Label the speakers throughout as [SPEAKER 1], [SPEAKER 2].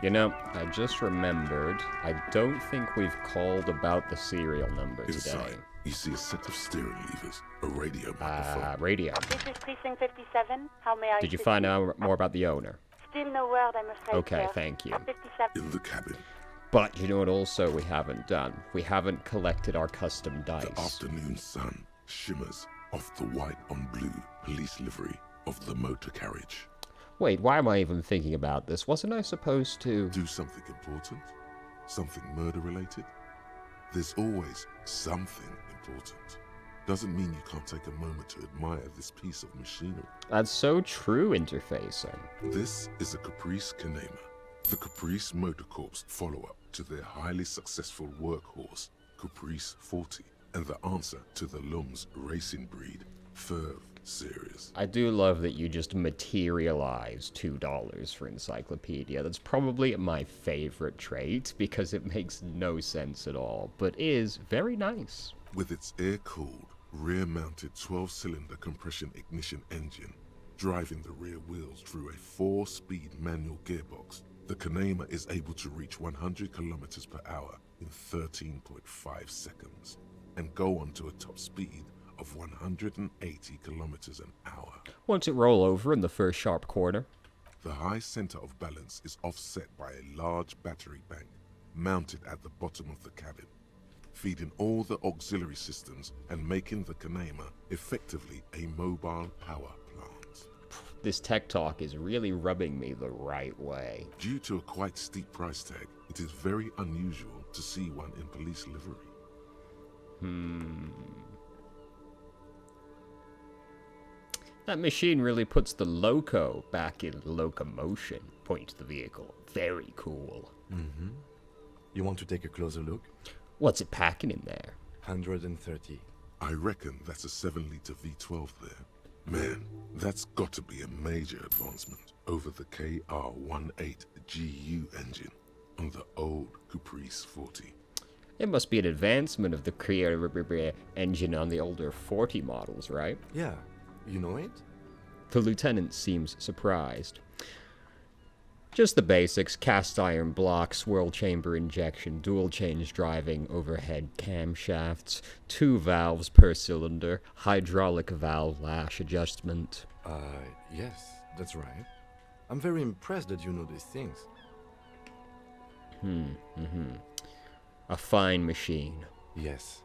[SPEAKER 1] You know, I just remembered, I don't think we've called about the serial number today.
[SPEAKER 2] Inside, you see a set of steering levers, a radio microphone.
[SPEAKER 1] Radio.
[SPEAKER 3] This is precinct 57. How may I
[SPEAKER 1] Did you
[SPEAKER 3] assist
[SPEAKER 1] find out more about the owner?
[SPEAKER 3] Still no word, I'm afraid,
[SPEAKER 1] Okay,
[SPEAKER 3] sir.
[SPEAKER 1] thank you.
[SPEAKER 3] 57.
[SPEAKER 2] In the cabin,
[SPEAKER 1] But you know what also we haven't done? We haven't collected our custom dice.
[SPEAKER 2] the afternoon sun shimmers off the white on blue police livery of the motor carriage.
[SPEAKER 1] Wait, why am I even thinking about this? Wasn't I supposed to...
[SPEAKER 2] Do something important? Something murder-related? There's always something important. Doesn't mean you can't take a moment to admire this piece of machinery.
[SPEAKER 1] That's so true, Interfacing.
[SPEAKER 2] This is a Caprice Canema, the Caprice Motor Corps follow-up to their highly successful workhorse, Caprice 40, and the answer to the Lum's racing breed, Ferv series.
[SPEAKER 1] I do love that you just materialize $2 for Encyclopedia. That's probably my favorite trait, because it makes no sense at all, but is very nice.
[SPEAKER 2] With its air-cooled, rear-mounted 12-cylinder compression ignition engine, driving the rear wheels through a 4-speed manual gearbox, the Canema is able to reach 100 kilometers per hour in 13.5 seconds, and go on to a top speed of 180 kilometers an hour.
[SPEAKER 1] Won't it roll over in the first sharp corner?
[SPEAKER 2] The high center of balance is offset by a large battery bank mounted at the bottom of the cabin, feeding all the auxiliary systems and making the Canema effectively a mobile power plant.
[SPEAKER 1] This tech talk is really rubbing me the right way.
[SPEAKER 2] Due to a quite steep price tag, it is very unusual to see one in police livery.
[SPEAKER 1] That machine really puts the loco back in locomotion. Point to the vehicle. Very cool.
[SPEAKER 4] You want to take a closer look?
[SPEAKER 1] What's it packing in there?
[SPEAKER 4] 130.
[SPEAKER 2] I reckon that's a 7-liter V12 there. Man, that's got to be a major advancement over the KR18GU engine on the old Caprice 40.
[SPEAKER 1] It must be an advancement of the Creator engine on the older 40 models, right?
[SPEAKER 4] Yeah, you know it?
[SPEAKER 1] The lieutenant seems surprised. Just the basics: cast iron block, swirl chamber injection, dual change driving, overhead camshafts, 2 valves per cylinder, hydraulic valve lash adjustment.
[SPEAKER 4] Yes, that's right. I'm very impressed that you know these things.
[SPEAKER 1] A fine machine.
[SPEAKER 4] Yes,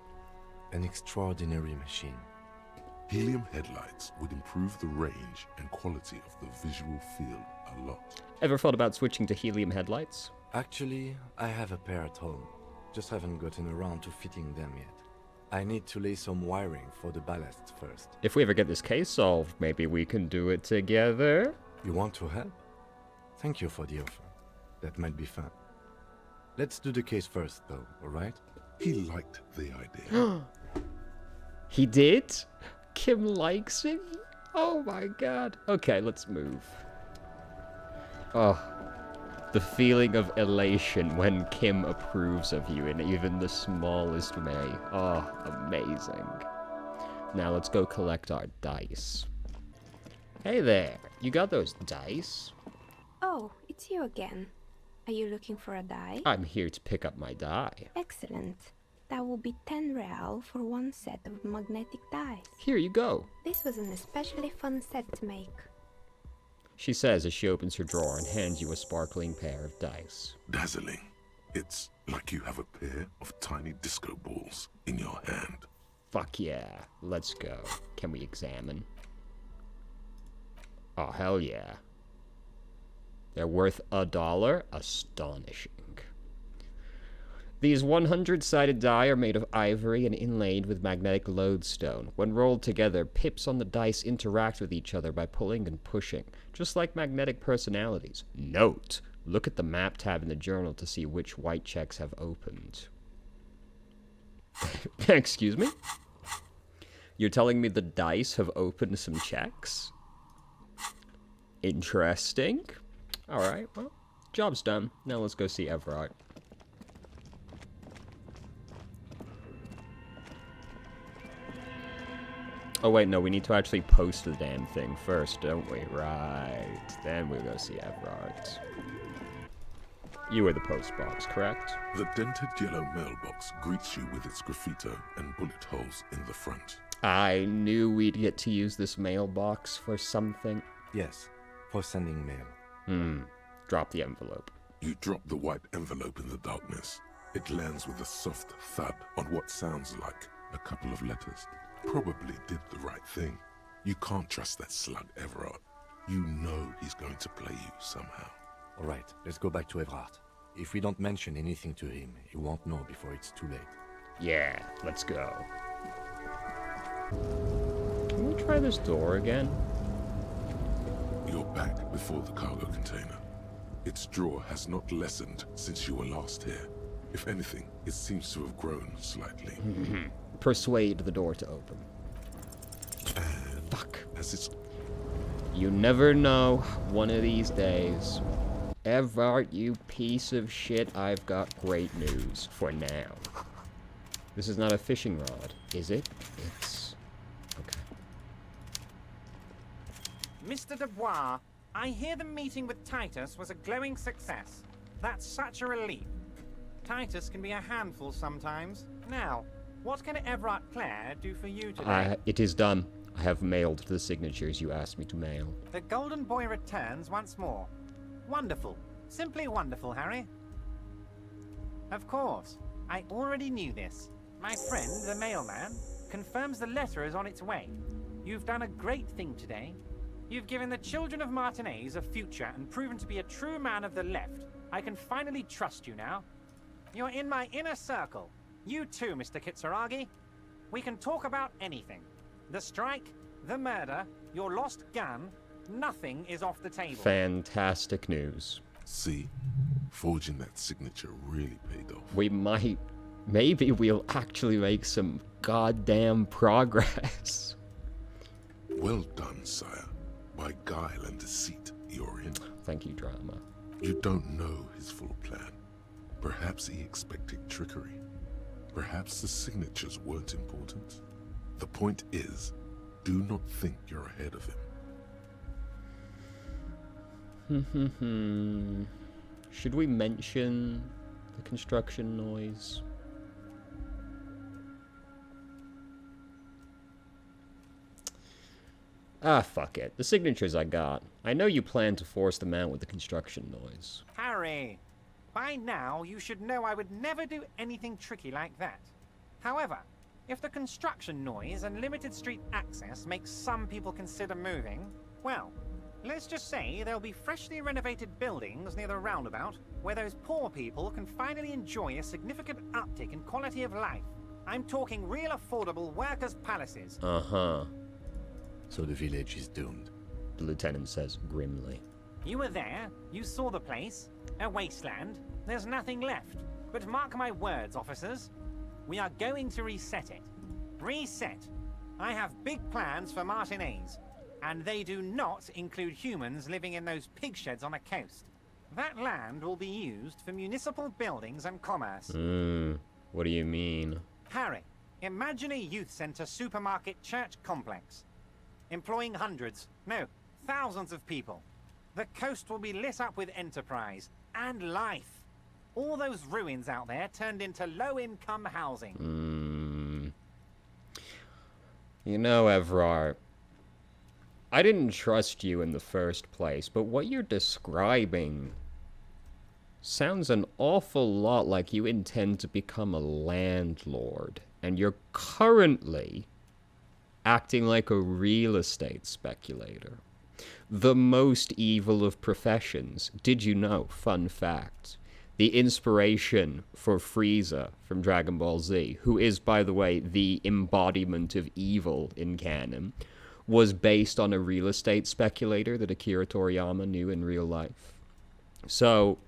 [SPEAKER 4] an extraordinary machine.
[SPEAKER 2] Helium headlights would improve the range and quality of the visual field a lot.
[SPEAKER 1] Ever thought about switching to helium headlights?
[SPEAKER 4] Actually, I have a pair at home. Just haven't gotten around to fitting them yet. I need to lay some wiring for the ballast first.
[SPEAKER 1] If we ever get this case solved, maybe we can do it together?
[SPEAKER 4] You want to help? Thank you for the offer. That might be fun. Let's do the case first, though, alright?
[SPEAKER 2] He liked the idea.
[SPEAKER 1] He did? Kim likes it? Oh my god. Okay, let's move. Oh, the feeling of elation when Kim approves of you in even the smallest way. Oh, amazing. Now let's go collect our dice. Hey there, you got those dice?
[SPEAKER 5] Oh, it's you again. Are you looking for a die?
[SPEAKER 1] I'm here to pick up my die.
[SPEAKER 5] Excellent. That will be 10 real for one set of magnetic dice.
[SPEAKER 1] Here you go,
[SPEAKER 5] This was an especially fun set to make.
[SPEAKER 1] she says as she opens her drawer and hands you a sparkling pair of dice.
[SPEAKER 2] Dazzling. It's like you have a pair of tiny disco balls in your hand.
[SPEAKER 1] Fuck yeah, let's go. Can we examine? Oh, hell yeah. They're worth $1? Astonishing. These 100-sided die are made of ivory and inlaid with magnetic lodestone. When rolled together, pips on the dice interact with each other by pulling and pushing, just like magnetic personalities. Note: look at the map tab in the journal to see which white checks have opened. Excuse me? You're telling me the dice have opened some checks? Interesting. Alright, well, job's done. Now let's go see Everard. Oh wait, no, we need to actually post the damn thing first, don't we? Right. Then we'll go see Everard. You are the postbox, correct?
[SPEAKER 2] The dented yellow mailbox greets you with its graffito and bullet holes in the front.
[SPEAKER 1] I knew we'd get to use this mailbox for something.
[SPEAKER 4] Yes, for sending mail.
[SPEAKER 1] Drop the envelope.
[SPEAKER 2] You drop the white envelope in the darkness. It lands with a soft thud on what sounds like a couple of letters. Probably did the right thing. You can't trust that slug, Everard. You know he's going to play you somehow.
[SPEAKER 4] All right, let's go back to Everard. If we don't mention anything to him, he won't know before it's too late.
[SPEAKER 1] Yeah, let's go. Can we try this door again?
[SPEAKER 2] You're back before the cargo container. Its drawer has not lessened since you were last here. If anything, it seems to have grown slightly.
[SPEAKER 1] Persuade the door to open.
[SPEAKER 2] And
[SPEAKER 1] Fuck.
[SPEAKER 2] as it's
[SPEAKER 1] You never know one of these days. Everard, you piece of shit, I've got great news for now. This is not a fishing rod, is it? It's... okay.
[SPEAKER 6] Mr. Dubois, I hear the meeting with Titus was a glowing success. That's such a relief. Titus can be a handful sometimes. Now, what can Everard Clare do for you today?
[SPEAKER 1] It is done. I have mailed the signatures you asked me to mail.
[SPEAKER 6] The Golden Boy returns once more. Wonderful. Simply wonderful, Harry. Of course. I already knew this. My friend, the mailman, confirms the letter is on its way. You've done a great thing today. You've given the children of Martinez a future and proven to be a true man of the left. I can finally trust you now. You're in my inner circle. You too, Mr. Kitsuragi. We can talk about anything. The strike, the murder, your lost gun, nothing is off the table.
[SPEAKER 1] Fantastic news.
[SPEAKER 2] see, forging that signature really paid off.
[SPEAKER 1] We might... maybe we'll actually make some goddamn progress.
[SPEAKER 2] Well done, sire. By guile and deceit, you're in.
[SPEAKER 1] Thank you, drama.
[SPEAKER 2] You don't know his full plan. Perhaps he expected trickery. Perhaps the signatures weren't important. The point is, do not think you're ahead of
[SPEAKER 1] him. Should we mention the construction noise? Ah, fuck it. The signatures I got. I know you plan to force them out with the construction noise.
[SPEAKER 6] Harry, by now you should know I would never do anything tricky like that. However, if the construction noise and limited street access makes some people consider moving, well, let's just say there'll be freshly renovated buildings near the roundabout where those poor people can finally enjoy a significant uptick in quality of life. I'm talking real affordable workers' palaces.
[SPEAKER 1] Uh-huh.
[SPEAKER 4] So the village is doomed,
[SPEAKER 1] The lieutenant says grimly.
[SPEAKER 6] You were there, you saw the place, a wasteland, there's nothing left. But mark my words, officers, we are going to reset it. Reset. I have big plans for Martinez, and they do not include humans living in those pig sheds on the coast. That land will be used for municipal buildings and commerce.
[SPEAKER 1] What do you mean?
[SPEAKER 6] Harry, imagine a youth center supermarket church complex. Employing hundreds, no, thousands of people. The coast will be lit up with enterprise and life. All those ruins out there turned into low-income housing.
[SPEAKER 1] You know, Everard, I didn't trust you in the first place, but what you're describing sounds an awful lot like you intend to become a landlord, and you're currently acting like a real estate speculator. The most evil of professions. Did you know? Fun fact. The inspiration for Frieza from Dragon Ball Z, who is, by the way, the embodiment of evil in canon, was based on a real estate speculator that Akira Toriyama knew in real life. So,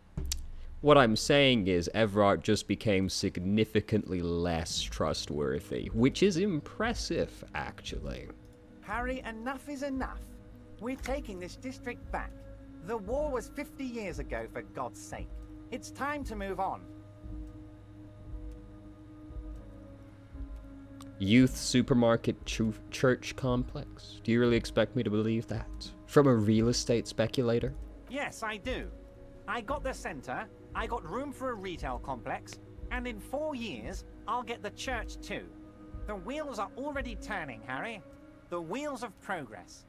[SPEAKER 1] what I'm saying is Everard just became significantly less trustworthy, which is impressive, actually.
[SPEAKER 6] Harry, enough is enough. We're taking this district back. The war was 50 years ago, for God's sake. It's time to move on.
[SPEAKER 1] Youth supermarket church complex? Do you really expect me to believe that? From a real estate speculator?
[SPEAKER 6] Yes, I do. I got the center, I got room for a retail complex, and in 4 years, I'll get the church too. The wheels are already turning, Harry. The wheels of progress.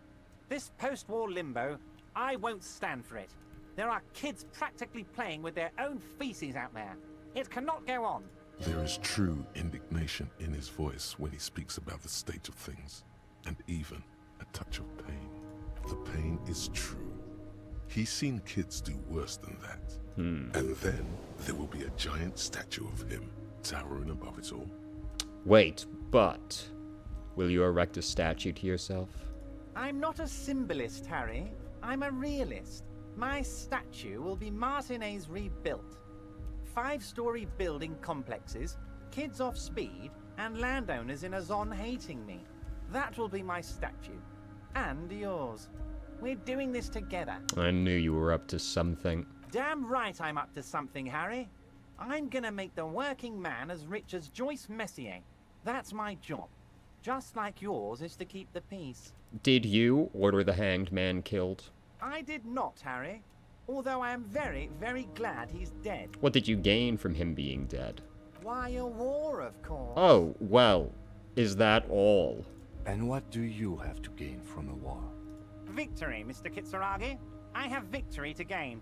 [SPEAKER 6] This post-war limbo, I won't stand for it. There are kids practically playing with their own feces out there. It cannot go on.
[SPEAKER 2] There is true indignation in his voice when he speaks about the state of things, and even a touch of pain. The pain is true. He's seen kids do worse than that. And then there will be a giant statue of him towering above it all.
[SPEAKER 1] Wait, but will you erect a statue to yourself?
[SPEAKER 6] I'm not a symbolist, Harry. I'm a realist. My statue will be Martinez rebuilt. 5-story building complexes, kids off speed, and landowners in a zone hating me. That will be my statue. And yours. We're doing this together.
[SPEAKER 1] I knew you were up to something.
[SPEAKER 6] Damn right I'm up to something, Harry. I'm gonna make the working man as rich as Joyce Messier. That's my job. Just like yours is to keep the peace.
[SPEAKER 1] Did you order the hanged man killed?
[SPEAKER 6] I did not, Harry. Although I am very, very glad he's dead.
[SPEAKER 1] What did you gain from him being dead?
[SPEAKER 6] Why, a war, of course.
[SPEAKER 1] Oh, well, is that all?
[SPEAKER 4] And what do you have to gain from a war?
[SPEAKER 6] Victory, Mr. Kitsuragi. I have victory to gain.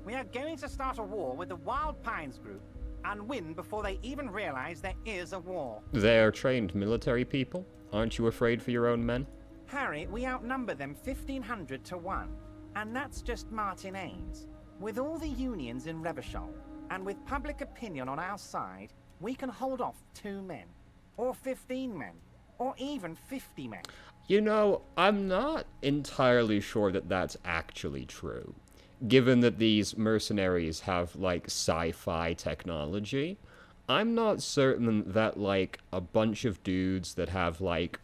[SPEAKER 6] We are going to start a war with the Wild Pines group and win before they even realize there is a war.
[SPEAKER 1] They're trained military people. Aren't you afraid for your own men?
[SPEAKER 6] Harry, we outnumber them 1,500 to 1. And that's just Martinez. With all the unions in Revachol, and with public opinion on our side, we can hold off 2 men, or 15 men, or even 50 men.
[SPEAKER 1] You know, I'm not entirely sure that that's actually true. Given that these mercenaries have, like, sci-fi technology, I'm not certain that, like, a bunch of dudes that have, like,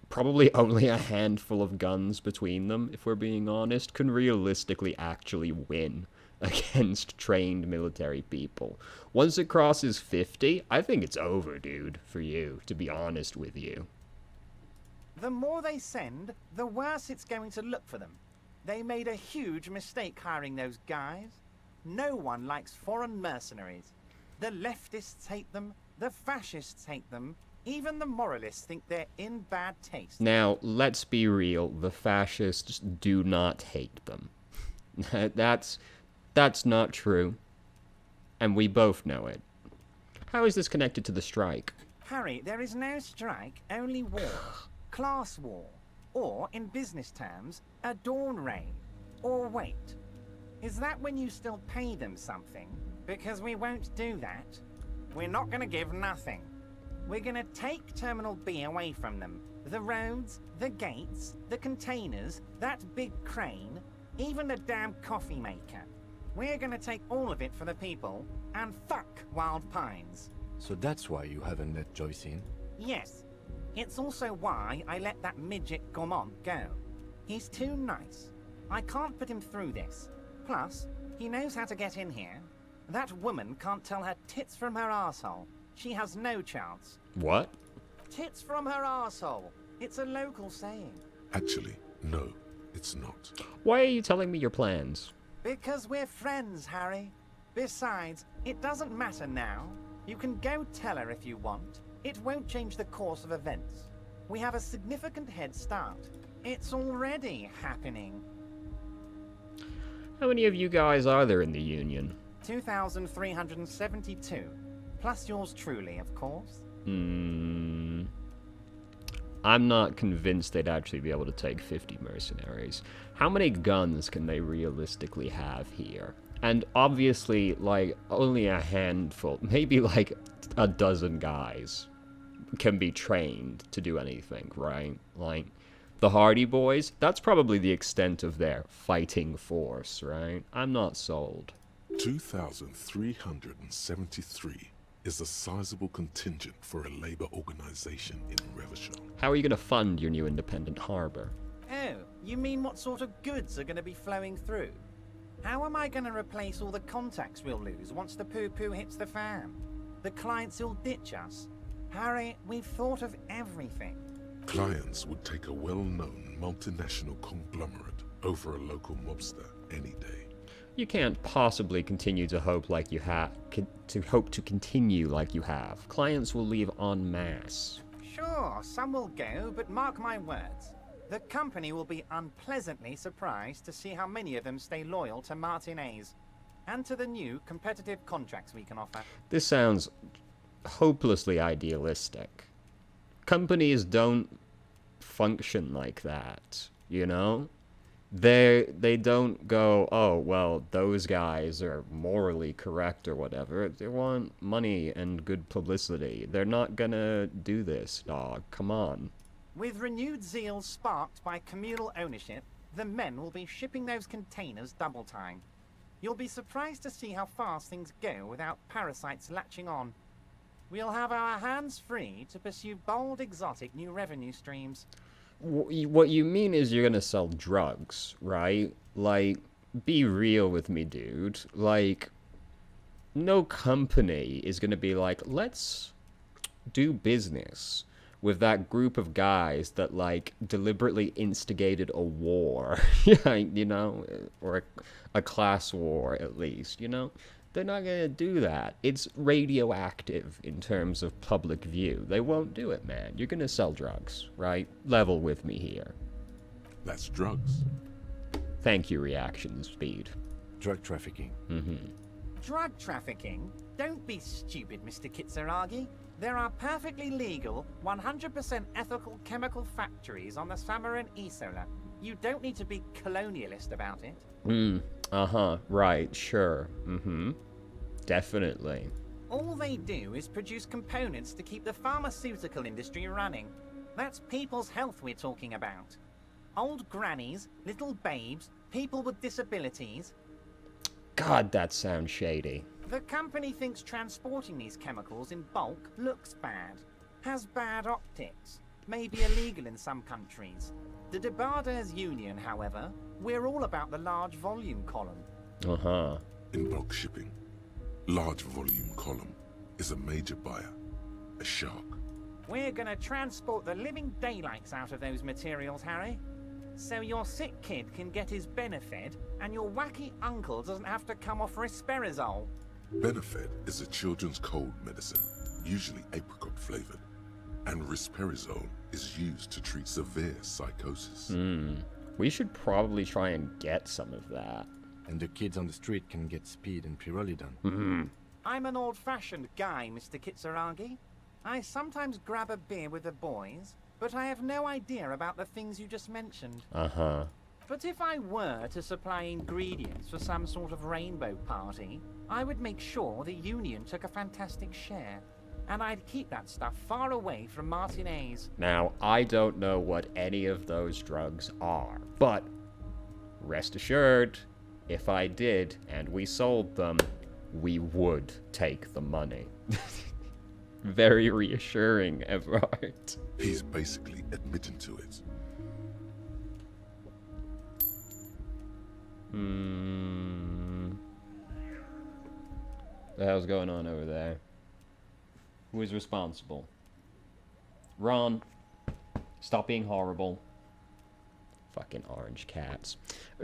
[SPEAKER 1] probably only a handful of guns between them, if we're being honest, can realistically actually win against trained military people. Once it crosses 50, I think it's over, dude, for you, to be honest with you.
[SPEAKER 6] The more they send, the worse it's going to look for them. They made a huge mistake hiring those guys. No one likes foreign mercenaries. The leftists hate them, the fascists hate them, even the moralists think they're in bad taste.
[SPEAKER 1] Now, let's be real, the fascists do not hate them. That's not true. And we both know it. How is this connected to the strike?
[SPEAKER 6] Harry, there is no strike, only war. Class war. Or, in business terms, a dawn raid. Or wait, is that when you still pay them something? Because we won't do that. We're not going to give nothing. We're going to take Terminal B away from them. The roads, the gates, the containers, that big crane, even the damn coffee maker. We're going to take all of it for the people, and fuck Wild Pines.
[SPEAKER 4] So that's why you haven't let Joyce in?
[SPEAKER 6] Yes. It's also why I let that midget Gaumont go. He's too nice. I can't put him through this. Plus, he knows how to get in here. That woman can't tell her tits from her arsehole. She has no chance.
[SPEAKER 1] What?
[SPEAKER 6] Tits from her arsehole. It's a local saying.
[SPEAKER 2] Actually, no, it's not.
[SPEAKER 1] Why are you telling me your plans?
[SPEAKER 6] Because we're friends, Harry. Besides, it doesn't matter now. You can go tell her if you want. It won't change the course of events. We have a significant head start. It's already happening.
[SPEAKER 1] How many of you guys are there in the Union?
[SPEAKER 6] 2,372. Plus yours truly, of course.
[SPEAKER 1] I'm not convinced they'd actually be able to take 50 mercenaries. How many guns can they realistically have here? And obviously, like, only a handful, maybe like a dozen guys can be trained to do anything, right? Like, the Hardy Boys, that's probably the extent of their fighting force, right? I'm not sold.
[SPEAKER 2] 2,373 is a sizable contingent for a labor organization in Revachol.
[SPEAKER 1] How are you going to fund your new independent harbor?
[SPEAKER 6] Oh, you mean what sort of goods are going to be flowing through? How am I going to replace all the contacts we'll lose once the poo-poo hits the fan? The clients will ditch us. Harry, we've thought of everything.
[SPEAKER 2] Clients would take a well-known multinational conglomerate over a local mobster any day.
[SPEAKER 1] You can't possibly continue to hope like you have to continue like you have. Clients will leave en masse.
[SPEAKER 6] Sure, some will go, but mark my words. The company will be unpleasantly surprised to see how many of them stay loyal to Martinez and to the new competitive contracts we can offer.
[SPEAKER 1] This sounds hopelessly idealistic. Companies don't function like that, you know? They don't go, oh, well, those guys are morally correct or whatever. They want money and good publicity. They're not gonna do this, dog. Come on.
[SPEAKER 6] With renewed zeal sparked by communal ownership, the men will be shipping those containers double time. You'll be surprised to see how fast things go without parasites latching on. We'll have our hands free to pursue bold, exotic new revenue streams.
[SPEAKER 1] What you mean is you're gonna sell drugs, right? Like, be real with me, dude. Like, no company is gonna be like, let's do business with that group of guys that, like, deliberately instigated a war, you know? Or a class war, at least, you know? They're not gonna do that. It's radioactive in terms of public view. They won't do it, man. You're gonna sell drugs, right? Level with me here.
[SPEAKER 2] That's drugs.
[SPEAKER 1] Thank you, reaction speed.
[SPEAKER 4] Drug trafficking.
[SPEAKER 6] Drug trafficking? Don't be stupid, Mr. Kitsuragi. There are perfectly legal, 100% ethical chemical factories on the Samaran Isola. You don't need to be colonialist about it.
[SPEAKER 1] Right, sure. Definitely.
[SPEAKER 6] All they do is produce components to keep the pharmaceutical industry running. That's people's health we're talking about. Old grannies, little babes, people with disabilities.
[SPEAKER 1] God, that sounds shady.
[SPEAKER 6] The company thinks transporting these chemicals in bulk looks bad, has bad optics, may be illegal in some countries. The Debarders Union, however, we're all about the large volume column.
[SPEAKER 2] In bulk shipping, large volume column is a major buyer, a shark.
[SPEAKER 6] We're gonna transport the living daylights out of those materials, Harry. So your sick kid can get his Benefed, and your wacky uncle doesn't have to come off risperazole.
[SPEAKER 2] Benefed is a children's cold medicine, usually apricot flavored, and risperazole is used to treat severe psychosis.
[SPEAKER 1] We should probably try and get some of that.
[SPEAKER 4] And the kids on the street can get speed and pyrrolidone.
[SPEAKER 6] I'm an old-fashioned guy, Mr. Kitsuragi. I sometimes grab a beer with the boys, but I have no idea about the things you just mentioned. But if I were to supply ingredients for some sort of rainbow party, I would make sure the Union took a fantastic share. And I'd keep that stuff far away from Martinez.
[SPEAKER 1] Now, I don't know what any of those drugs are, but rest assured, if I did and we sold them, we would take the money. Very reassuring, Everard.
[SPEAKER 2] He's basically admitting to it.
[SPEAKER 1] The hell's going on over there? Who is responsible? Ron, stop being horrible. Fucking orange cats.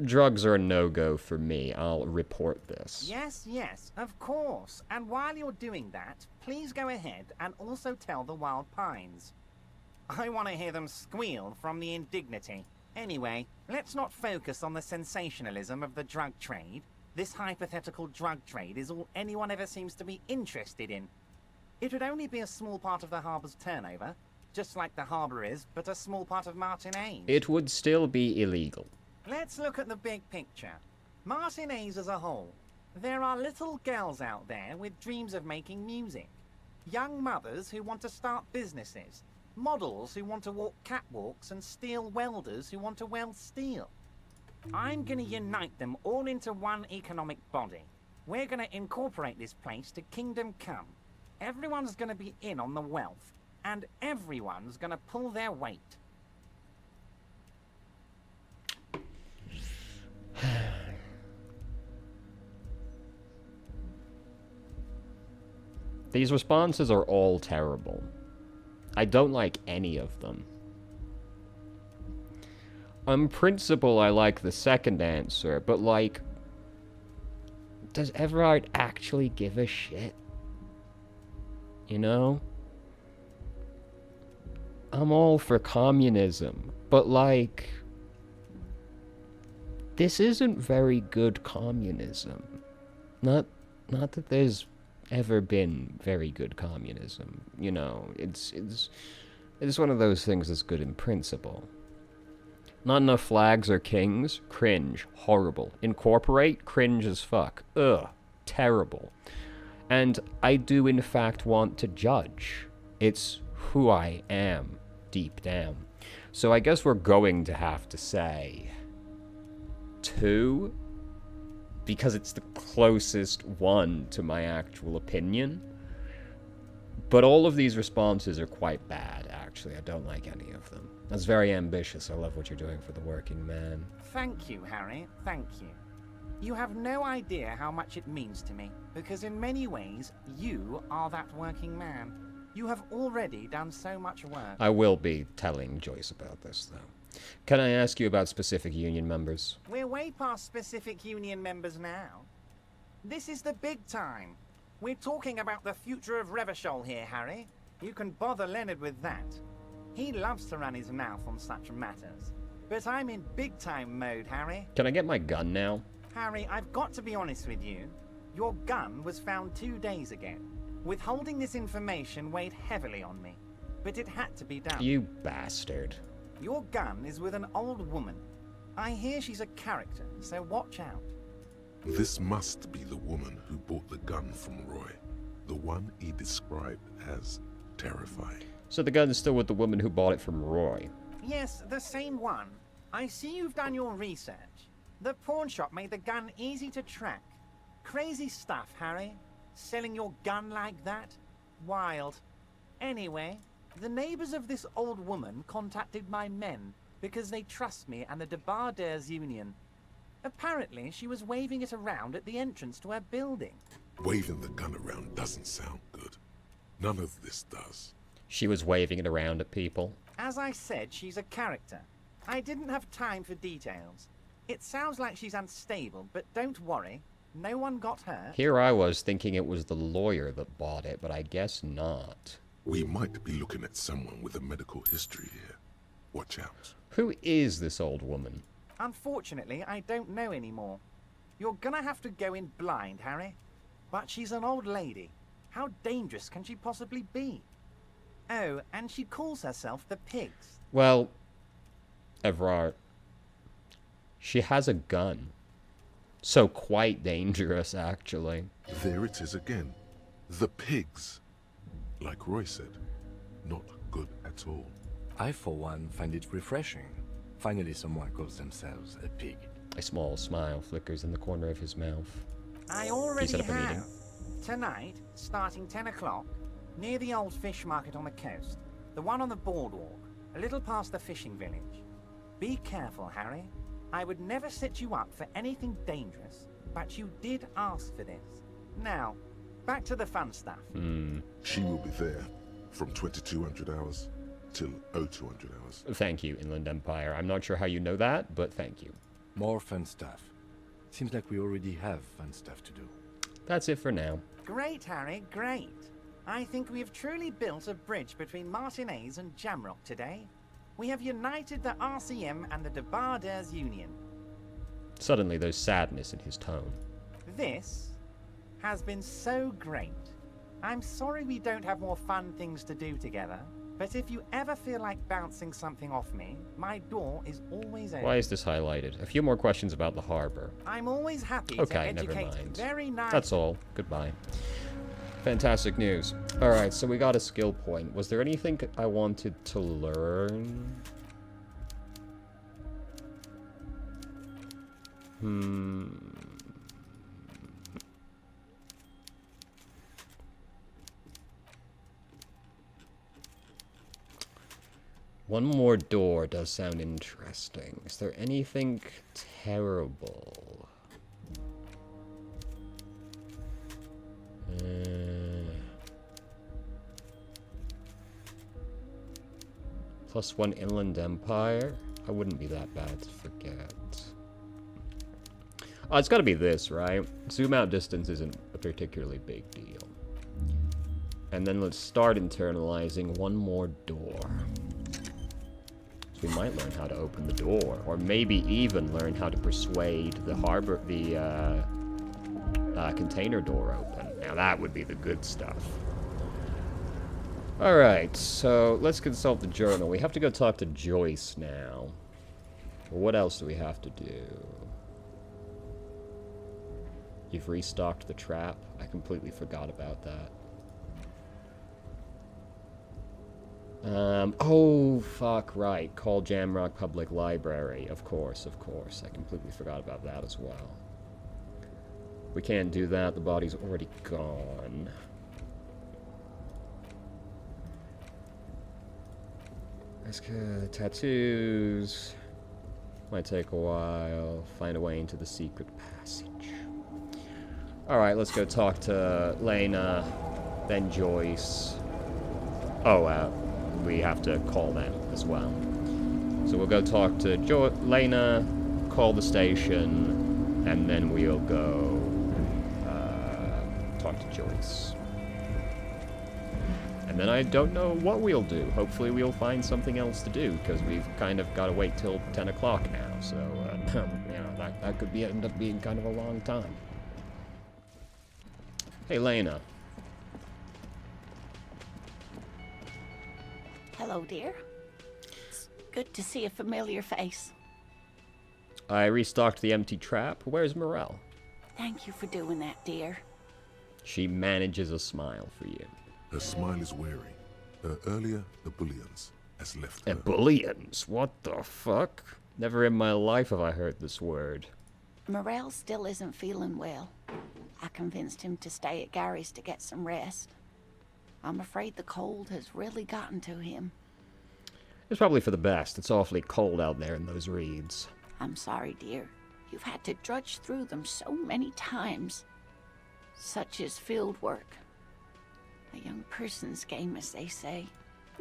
[SPEAKER 1] Drugs are a no-go for me. I'll report this.
[SPEAKER 6] Yes, of course. And while you're doing that, please go ahead and also tell the Wild Pines. I want to hear them squeal from the indignity. Anyway, let's not focus on the sensationalism of the drug trade. This hypothetical drug trade is all anyone ever seems to be interested in. It would only be a small part of the harbor's turnover, just like the harbor is, but a small part of Martinez.
[SPEAKER 1] It would still be illegal.
[SPEAKER 6] Let's look at the big picture. Martinez as a whole. There are little girls out there with dreams of making music. Young mothers who want to start businesses. Models who want to walk catwalks and steel welders who want to weld steel. I'm gonna unite them all into one economic body. We're gonna incorporate this place to Kingdom Come. Everyone's gonna be in on the wealth, and everyone's gonna pull their weight.
[SPEAKER 1] These responses are all terrible. I don't like any of them. On principle, I like the second answer, but like, does Everard actually give a shit? You know? I'm all for communism, but like, this isn't very good communism. Not that there's ever been very good communism. You know, it's one of those things that's good in principle. Not enough flags or kings? Cringe. Horrible. Incorporate? Cringe as fuck. Ugh. Terrible. And I do in fact want to judge. It's who I am, deep down. So I guess we're going to have to say 2, because it's the closest one to my actual opinion. But all of these responses are quite bad, actually. I don't like any of them. That's very ambitious. I love what you're doing for the working man.
[SPEAKER 6] Thank you, Harry. Thank you. You have no idea how much it means to me, because in many ways, you are that working man. You have already done so much work.
[SPEAKER 1] I will be telling Joyce about this, though. Can I ask you about specific union members?
[SPEAKER 6] We're way past specific union members now. This is the big time. We're talking about the future of Revachol here, Harry. You can bother Leonard with that. He loves to run his mouth on such matters. But I'm in big-time mode, Harry.
[SPEAKER 1] Can I get my gun now?
[SPEAKER 6] Harry, I've got to be honest with you. Your gun was found 2 days ago. Withholding this information weighed heavily on me. But it had to be done.
[SPEAKER 1] You bastard.
[SPEAKER 6] Your gun is with an old woman. I hear she's a character, so watch out.
[SPEAKER 2] This must be the woman who bought the gun from Roy. The one he described as terrifying.
[SPEAKER 1] So the gun is still with the woman who bought it from Roy.
[SPEAKER 6] Yes, the same one. I see you've done your research. The pawn shop made the gun easy to track. Crazy stuff, Harry. Selling your gun like that? Wild. Anyway, the neighbors of this old woman contacted my men because they trust me and the Debarders Union. Apparently, she was waving it around at the entrance to her building.
[SPEAKER 2] Waving the gun around doesn't sound good. None of this does.
[SPEAKER 1] She was waving it around at people.
[SPEAKER 6] As I said, she's a character. I didn't have time for details. It sounds like she's unstable, but don't worry. No one got hurt.
[SPEAKER 1] Here I was thinking it was the lawyer that bought it, but I guess not.
[SPEAKER 2] We might be looking at someone with a medical history here. Watch out.
[SPEAKER 1] Who is this old woman?
[SPEAKER 6] Unfortunately, I don't know anymore. You're gonna have to go in blind, Harry. But she's an old lady. How dangerous can she possibly be? Oh, and she calls herself the Pigs.
[SPEAKER 1] Well, Everard, she has a gun. So quite dangerous, actually.
[SPEAKER 2] There it is again. The pigs. Like Roy said, not good at all.
[SPEAKER 4] I, for one, find it refreshing. Finally, someone calls themselves a pig.
[SPEAKER 1] A small smile flickers in the corner of his mouth.
[SPEAKER 6] I
[SPEAKER 1] He
[SPEAKER 6] already
[SPEAKER 1] set up a meeting.
[SPEAKER 6] have. Tonight, starting 10 o'clock, near the old fish market on the coast. The one on the boardwalk, a little past the fishing village. Be careful, Harry. I would never set you up for anything dangerous, but you did ask for this. Now, back to the fun stuff.
[SPEAKER 2] She will be there from 2200 hours till 0200 hours.
[SPEAKER 1] Thank you, Inland Empire. I'm not sure how you know that, but thank you.
[SPEAKER 4] More fun stuff. Seems like we already have fun stuff to do.
[SPEAKER 1] That's it for now.
[SPEAKER 6] Great, Harry, great. I think we have truly built a bridge between Martinez and Jamrock today. We have united the RCM and the Debarders Union.
[SPEAKER 1] Suddenly, there's sadness in his tone.
[SPEAKER 6] This has been so great. I'm sorry we don't have more fun things to do together, but if you ever feel like bouncing something off me, my door is always open.
[SPEAKER 1] Why is this highlighted? A few more questions about the harbor.
[SPEAKER 6] I'm always happy to
[SPEAKER 1] Okay, never
[SPEAKER 6] educate
[SPEAKER 1] mind.
[SPEAKER 6] very nice...
[SPEAKER 1] That's all. Goodbye. Fantastic news. Alright, so we got a skill point. Was there anything I wanted to learn? One more door does sound interesting. Is there anything terrible? +1 Inland Empire? I wouldn't be that bad to forget. Oh, it's gotta be this, right? Zoom out distance isn't a particularly big deal. And then let's start internalizing one more door. So we might learn how to open the door, or maybe even learn how to persuade the container door open. Now that would be the good stuff. Alright, so let's consult the journal. We have to go talk to Joyce now. What else do we have to do? You've restocked the trap. I completely forgot about that. Oh, fuck, right. Call Jamrock Public Library. Of course. I completely forgot about that as well. We can't do that. The body's already gone. That's good. Tattoos. Might take a while. Find a way into the secret passage. Alright, let's go talk to Lena, then Joyce. Oh, we have to call them as well. So we'll go talk to Lena, call the station, and then we'll go talk to Joyce. And then I don't know what we'll do. Hopefully we'll find something else to do, because we've kind of got to wait till 10 o'clock now. So, you know, that could end up being kind of a long time. Hey, Lena.
[SPEAKER 7] Hello, dear. It's good to see a familiar face.
[SPEAKER 1] I restocked the empty trap. Where's Morel?
[SPEAKER 7] Thank you for doing that, dear.
[SPEAKER 1] She manages a smile for you.
[SPEAKER 2] Her smile is weary. Earlier, the bullions has left her.
[SPEAKER 1] Ebullience? What the fuck? Never in my life have I heard this word.
[SPEAKER 7] Morel still isn't feeling well. I convinced him to stay at Gary's to get some rest. I'm afraid the cold has really gotten to him.
[SPEAKER 1] It's probably for the best. It's awfully cold out there in those reeds.
[SPEAKER 7] I'm sorry, dear. You've had to drudge through them so many times. Such is field work. A young person's game, as they say.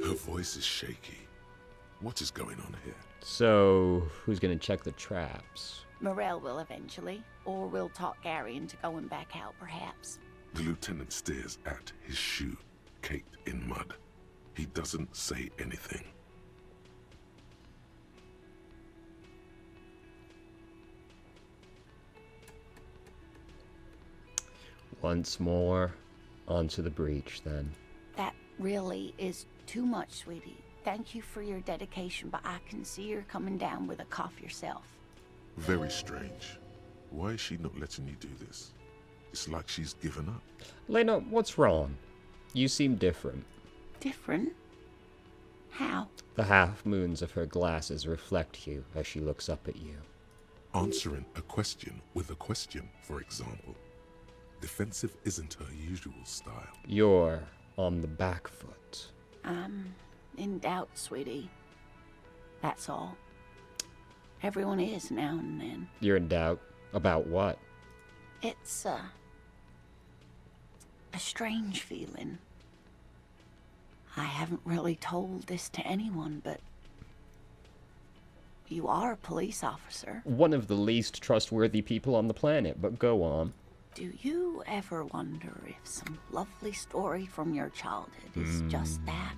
[SPEAKER 2] Her voice is shaky. What is going on here?
[SPEAKER 1] So, who's gonna check the traps?
[SPEAKER 7] Morel will eventually, or we'll talk Gary into going back out, perhaps.
[SPEAKER 2] The lieutenant stares at his shoe, caked in mud. He doesn't say anything.
[SPEAKER 1] Once more, onto the breach, then.
[SPEAKER 7] That really is too much, sweetie. Thank you for your dedication, but I can see you're coming down with a cough yourself.
[SPEAKER 2] Very strange. Why is she not letting you do this? It's like she's given up.
[SPEAKER 1] Lena, what's wrong? You seem different.
[SPEAKER 7] Different? How?
[SPEAKER 1] The half-moons of her glasses reflect you as she looks up at you.
[SPEAKER 2] Answering a question with a question, for example. Defensive isn't her usual style.
[SPEAKER 1] You're on the back foot.
[SPEAKER 7] I'm in doubt, sweetie. That's all. Everyone is now and then.
[SPEAKER 1] You're in doubt? About what?
[SPEAKER 7] It's, a strange feeling. I haven't really told this to anyone, but you are a police officer.
[SPEAKER 1] One of the least trustworthy people on the planet, but go on.
[SPEAKER 7] Do you ever wonder if some lovely story from your childhood is just that?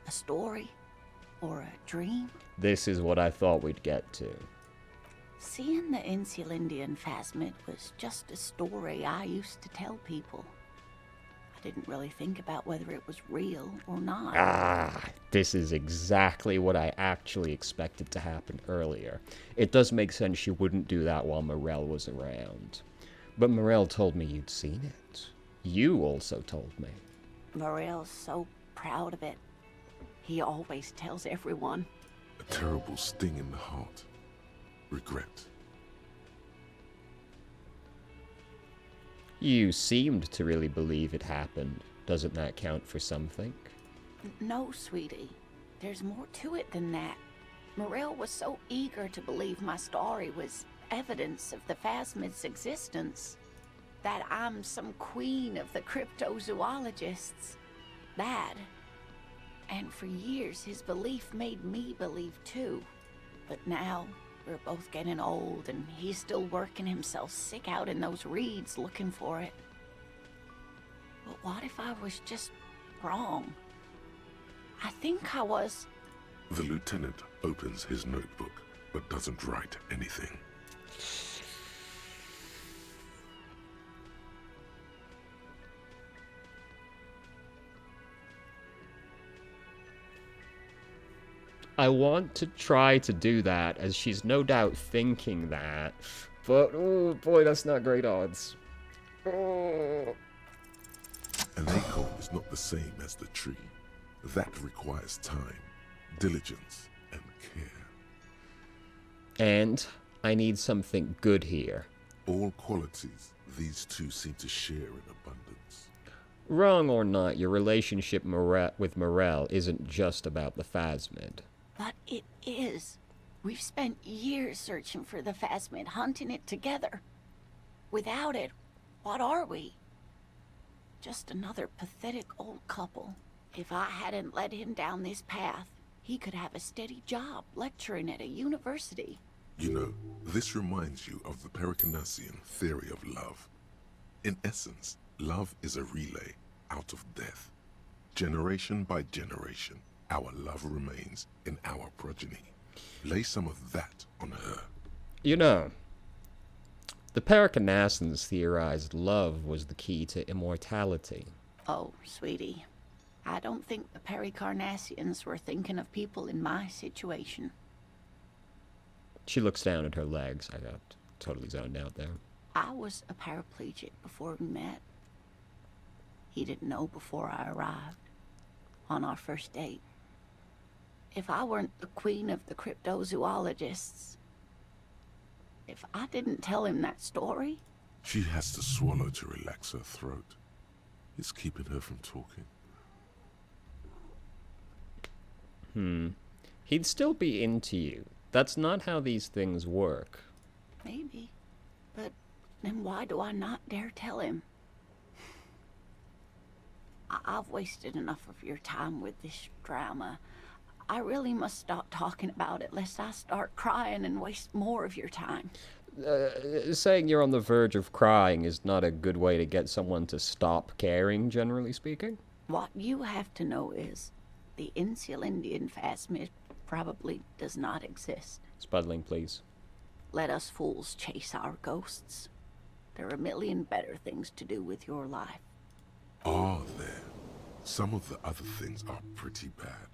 [SPEAKER 7] A story? Or a dream?
[SPEAKER 1] This is what I thought we'd get to.
[SPEAKER 7] Seeing the Insulindian phasmid was just a story I used to tell people. I didn't really think about whether it was real or not.
[SPEAKER 1] Ah, this is exactly what I actually expected to happen earlier. It does make sense she wouldn't do that while Morel was around. But Morel told me you'd seen it. You also told me.
[SPEAKER 7] Morel's so proud of it. He always tells everyone.
[SPEAKER 2] A terrible sting in the heart. Regret.
[SPEAKER 1] You seemed to really believe it happened. Doesn't that count for something?
[SPEAKER 7] No, sweetie. There's more to it than that. Morel was so eager to believe my story was evidence of the phasmid's existence. That I'm some queen of the cryptozoologists. That. And for years his belief made me believe too. But now, We're both getting old, and he's still working himself sick out in those reeds looking for it. But what if I was just wrong? I think I was.
[SPEAKER 2] The lieutenant opens his notebook, but doesn't write anything.
[SPEAKER 1] I want to try to do that, as she's no doubt thinking that. But, oh boy, that's not great odds. Oh.
[SPEAKER 2] An acorn is not the same as the tree. That requires time, diligence, and care.
[SPEAKER 1] And I need something good here.
[SPEAKER 2] All qualities these two seem to share in abundance.
[SPEAKER 1] Wrong or not, your relationship with Morel isn't just about the phasmid.
[SPEAKER 7] But it is. We've spent years searching for the phasmid, hunting it together. Without it, what are we? Just another pathetic old couple. If I hadn't led him down this path, he could have a steady job lecturing at a university.
[SPEAKER 2] You know, this reminds you of the Pericarnassian theory of love. In essence, love is a relay out of death. Generation by generation, our love remains in our progeny. Lay some of that on her.
[SPEAKER 1] You know, the Pericarnassians theorized love was the key to immortality.
[SPEAKER 7] Oh, sweetie, I don't think the Pericarnassians were thinking of people in my situation.
[SPEAKER 1] She looks down at her legs. I got totally zoned out there.
[SPEAKER 7] I was a paraplegic before we met. He didn't know before I arrived. On our first date. If I weren't the queen of the cryptozoologists, if I didn't tell him that story...
[SPEAKER 2] She has to swallow to relax her throat. It's keeping her from talking.
[SPEAKER 1] He'd still be into you. That's not how these things work.
[SPEAKER 7] Maybe. But then why do I not dare tell him? I've wasted enough of your time with this drama. I really must stop talking about it, lest I start crying and waste more of your time.
[SPEAKER 1] Saying you're on the verge of crying is not a good way to get someone to stop caring, generally speaking.
[SPEAKER 7] What you have to know is, the Insulindian phasmid probably does not exist.
[SPEAKER 1] Spuddling, please.
[SPEAKER 7] Let us fools chase our ghosts. There are a million better things to do with your life.
[SPEAKER 2] Are there? Some of the other things are pretty bad.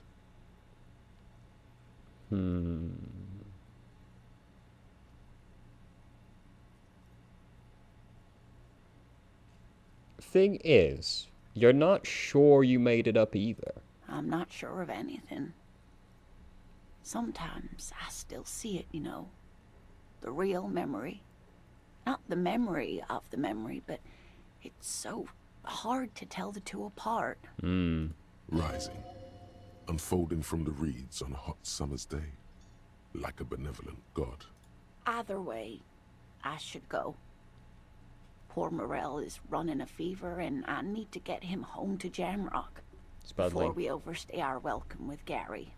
[SPEAKER 1] Thing is, you're not sure you made it up either.
[SPEAKER 7] I'm not sure of anything. Sometimes I still see it, you know. The real memory. Not the memory of the memory, but it's so hard to tell the two apart.
[SPEAKER 2] Rising, unfolding from the reeds on a hot summer's day, like a benevolent god.
[SPEAKER 7] Either way, I should go. Poor Morel is running a fever, and I need to get him home to Jamrock before we overstay our welcome with Gary.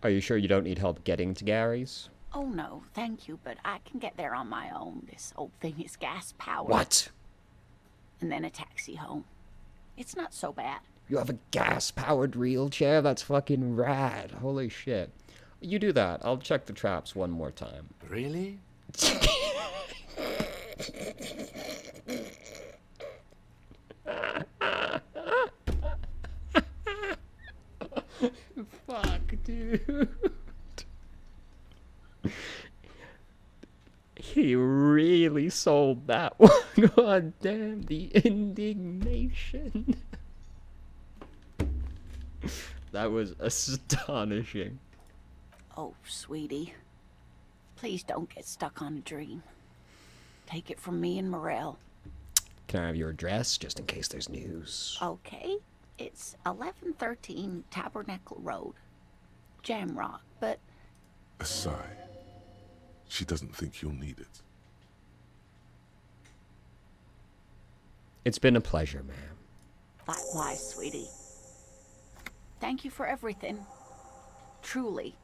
[SPEAKER 1] Are you sure you don't need help getting to Gary's?
[SPEAKER 7] Oh no, thank you, but I can get there on my own. This old thing is gas-powered.
[SPEAKER 1] What?
[SPEAKER 7] And then a taxi home. It's not so bad.
[SPEAKER 1] You have a gas-powered wheelchair? That's fucking rad. Holy shit. You do that. I'll check the traps one more time.
[SPEAKER 4] Really?
[SPEAKER 1] Fuck, dude. He really sold that one. God damn, the indignation. That was astonishing.
[SPEAKER 7] Oh, sweetie. Please don't get stuck on a dream. Take it from me and Morel.
[SPEAKER 1] Can I have your address, just in case there's news?
[SPEAKER 7] Okay. It's 1113 Tabernacle Road. Jamrock, but...
[SPEAKER 2] A sigh. She doesn't think you'll need it.
[SPEAKER 1] It's been a pleasure, ma'am.
[SPEAKER 7] Likewise, sweetie. Thank you for everything. Truly.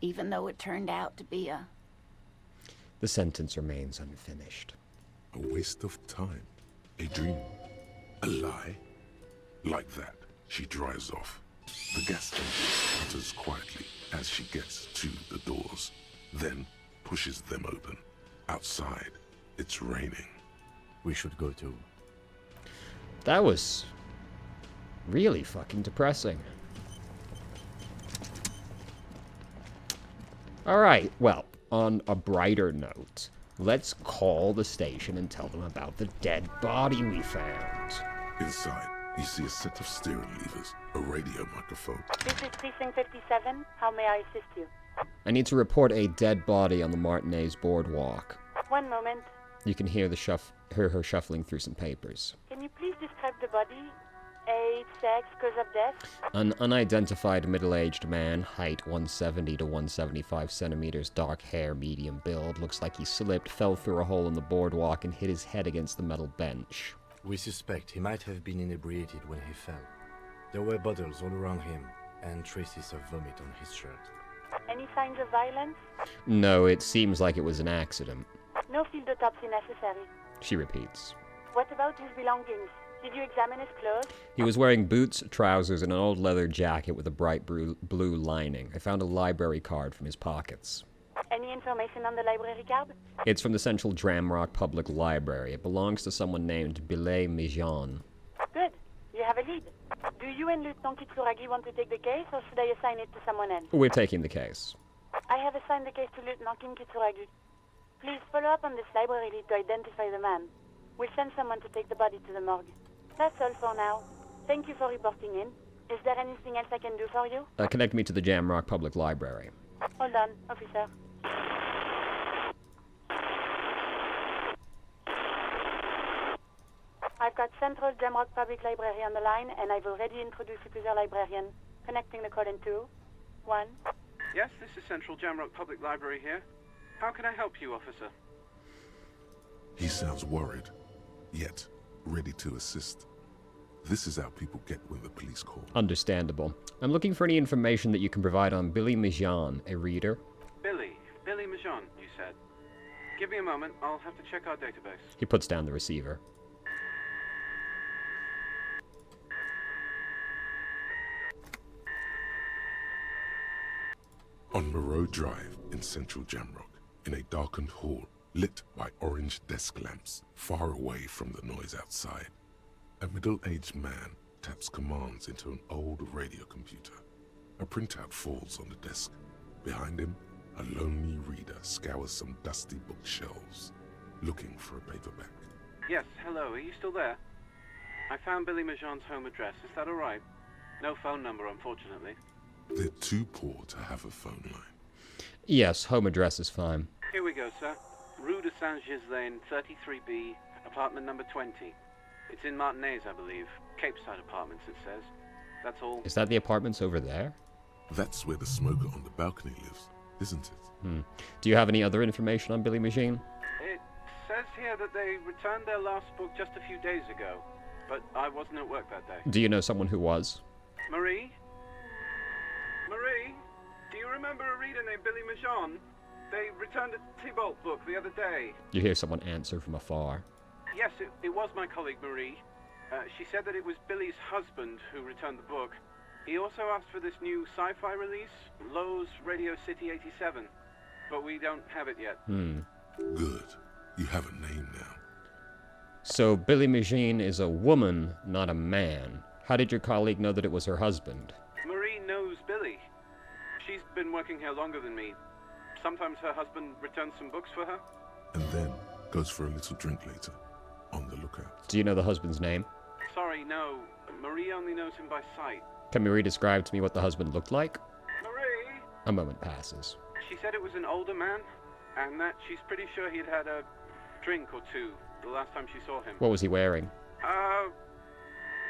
[SPEAKER 7] even though it turned out to be a...
[SPEAKER 1] The sentence remains unfinished.
[SPEAKER 2] A waste of time. A dream. A lie. Like that, she drives off. The gas engine sputters quietly as she gets to the doors, then pushes them open. Outside, it's raining.
[SPEAKER 4] We should go too.
[SPEAKER 1] That was really fucking depressing. Alright, well, on a brighter note, let's call the station and tell them about the dead body we found.
[SPEAKER 2] Inside, you see a set of steering levers, a radio microphone.
[SPEAKER 3] This is Precinct 57. How may I assist you?
[SPEAKER 1] I need to report a dead body on the Martinez boardwalk.
[SPEAKER 3] One moment.
[SPEAKER 1] You can hear her shuffling through some papers.
[SPEAKER 3] Can you please describe the body? Age, sex, cause of death?
[SPEAKER 1] An unidentified middle-aged man, height 170 to 175 centimeters, dark hair, medium build. Looks like he slipped, fell through a hole in the boardwalk, and hit his head against the metal bench.
[SPEAKER 4] We suspect he might have been inebriated when he fell. There were bottles all around him, and traces of vomit on his shirt.
[SPEAKER 3] Any signs of violence?
[SPEAKER 1] No, it seems like it was an accident.
[SPEAKER 3] No field autopsy necessary.
[SPEAKER 1] She repeats.
[SPEAKER 3] What about his belongings? Did you examine his clothes?
[SPEAKER 1] He was wearing boots, trousers, and an old leather jacket with a bright blue lining. I found a library card from his pockets.
[SPEAKER 3] Any information on the library card?
[SPEAKER 1] It's from the Central Dramrock Public Library. It belongs to someone named Billet Mijan.
[SPEAKER 3] Good. You have a lead. Do you and Lieutenant Kitsuragi want to take the case, or should I assign it to someone else?
[SPEAKER 1] We're taking the case.
[SPEAKER 3] I have assigned the case to Lieutenant Kim Kitsuragi. Please follow up on this library lead to identify the man. We'll send someone to take the body to the morgue. That's all for now. Thank you for reporting in. Is there anything else I can do for you?
[SPEAKER 1] Connect me to the Jamrock Public Library.
[SPEAKER 3] Hold on, officer. I've got Central Jamrock Public Library on the line, and I've already introduced you to their librarian. Connecting the call in 2, 1.
[SPEAKER 8] Yes, this is Central Jamrock Public Library here. How can I help you, officer?
[SPEAKER 2] He sounds worried, yet ready to assist. This is how people get when the police call.
[SPEAKER 1] Understandable. I'm looking for any information that you can provide on Billy Mijan, a reader.
[SPEAKER 8] Billy Majon, you said. Give me a moment, I'll have to check our database.
[SPEAKER 1] He puts down the receiver.
[SPEAKER 2] On Moreau Drive in Central Jamrock, in a darkened hall lit by orange desk lamps far away from the noise outside, a middle-aged man taps commands into an old radio computer. A printout falls on the desk. Behind him, a lonely reader scours some dusty bookshelves, looking for a paperback.
[SPEAKER 8] Yes, hello, are you still there? I found Billy Majon's home address, is that alright? No phone number, unfortunately.
[SPEAKER 2] They're too poor to have a phone line.
[SPEAKER 1] Yes, home address is fine.
[SPEAKER 8] Here we go, sir. Rue de Saint-Ghislain, 33B, apartment number 20. It's in Martinez, I believe. Cape Side Apartments, it says. That's all.
[SPEAKER 1] Is that the apartments over there?
[SPEAKER 2] That's where the smoker on the balcony lives, isn't it?
[SPEAKER 1] Do you have any other information on Billy Mijan?
[SPEAKER 8] It says here that they returned their last book just a few days ago, but I wasn't at work that day.
[SPEAKER 1] Do you know someone who was?
[SPEAKER 8] Marie? Marie? Do you remember a reader named Billy Majon? They returned a Tybalt book the other day.
[SPEAKER 1] You hear someone answer from afar.
[SPEAKER 8] Yes, it was my colleague Marie. She said that it was Billy's husband who returned the book. He also asked for this new sci-fi release, Lowe's Radio City 87, but we don't have it yet.
[SPEAKER 2] Good. You have a name now.
[SPEAKER 1] So Billy Mijan is a woman, not a man. How did your colleague know that it was her husband?
[SPEAKER 8] Marie knows Billy. She's been working here longer than me. Sometimes her husband returns some books for her.
[SPEAKER 2] And then goes for a little drink later, on the lookout.
[SPEAKER 1] Do you know the husband's name?
[SPEAKER 8] Sorry, no. Marie only knows him by sight.
[SPEAKER 1] Can Marie describe to me what the husband looked like?
[SPEAKER 8] Marie?
[SPEAKER 1] A moment passes.
[SPEAKER 8] She said it was an older man, and that she's pretty sure he'd had a drink or two the last time she saw him.
[SPEAKER 1] What was he wearing?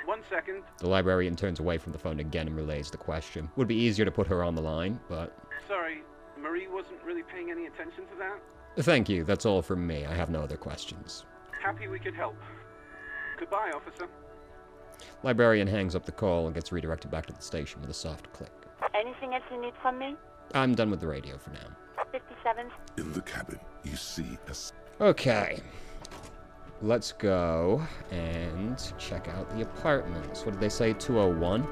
[SPEAKER 8] 1 second.
[SPEAKER 1] The librarian turns away from the phone again and relays the question. Would be easier to put her on the line, but...
[SPEAKER 8] Sorry, Marie wasn't really paying any attention to that.
[SPEAKER 1] Thank you, that's all from me. I have no other questions.
[SPEAKER 8] Happy we could help. Goodbye, officer.
[SPEAKER 1] Librarian hangs up the call and gets redirected back to the station with a soft click.
[SPEAKER 3] Anything else you need from me?
[SPEAKER 1] I'm done with the radio for now.
[SPEAKER 3] 57.
[SPEAKER 2] In the cabin, you see a
[SPEAKER 1] Okay. Let's go and check out the apartments. What did they say? 201?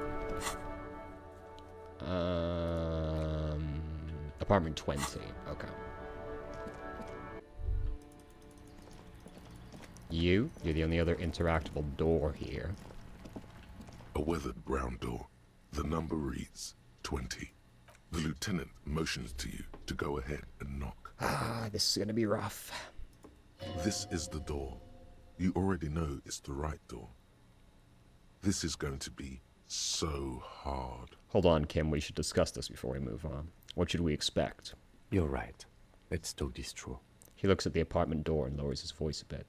[SPEAKER 1] Apartment 20. Okay. You're the only other interactable door here.
[SPEAKER 2] A weathered brown door. The number reads 20. The lieutenant motions to you to go ahead and knock.
[SPEAKER 1] Ah, this is gonna be rough.
[SPEAKER 2] This is the door. You already know it's the right door. This is going to be so hard.
[SPEAKER 1] Hold on, Kim. We should discuss this before we move on. What should we expect?
[SPEAKER 4] You're right. Let's talk this through.
[SPEAKER 1] He looks at the apartment door and lowers his voice a bit.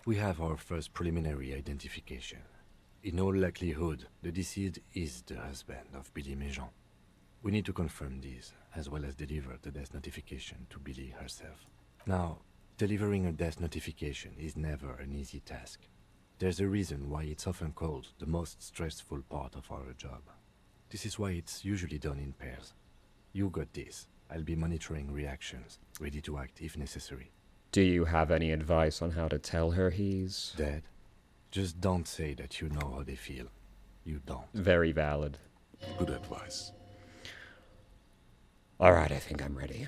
[SPEAKER 4] We have our first preliminary identification. In all likelihood, the deceased is the husband of Billy Méjean. We need to confirm this, as well as deliver the death notification to Billy herself. Now, delivering a death notification is never an easy task. There's a reason why it's often called the most stressful part of our job. This is why it's usually done in pairs. You got this. I'll be monitoring reactions, ready to act if necessary.
[SPEAKER 1] Do you have any advice on how to tell her he's...
[SPEAKER 4] Dead? Just don't say that you know how they feel. You don't.
[SPEAKER 1] Very valid.
[SPEAKER 2] Good advice.
[SPEAKER 1] Alright, I think I'm ready.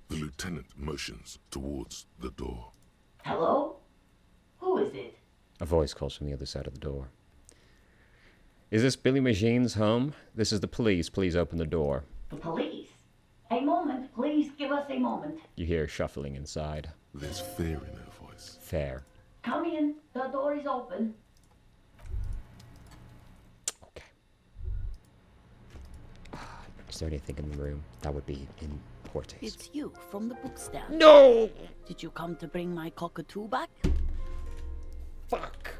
[SPEAKER 2] The lieutenant motions towards the door.
[SPEAKER 9] Hello? Who is it?
[SPEAKER 1] A voice calls from the other side of the door. Is this Billy Machine's home? This is the police. Please open the door.
[SPEAKER 9] The police? A moment, please give us a moment.
[SPEAKER 1] You hear shuffling inside.
[SPEAKER 2] There's fear in her voice.
[SPEAKER 1] Fair.
[SPEAKER 9] Come in, the door is open.
[SPEAKER 1] Okay. Is there anything in the room? That would be in poor taste.
[SPEAKER 7] It's you from the bookstand.
[SPEAKER 1] No!
[SPEAKER 7] Did you come to bring my cockatoo back?
[SPEAKER 1] Fuck.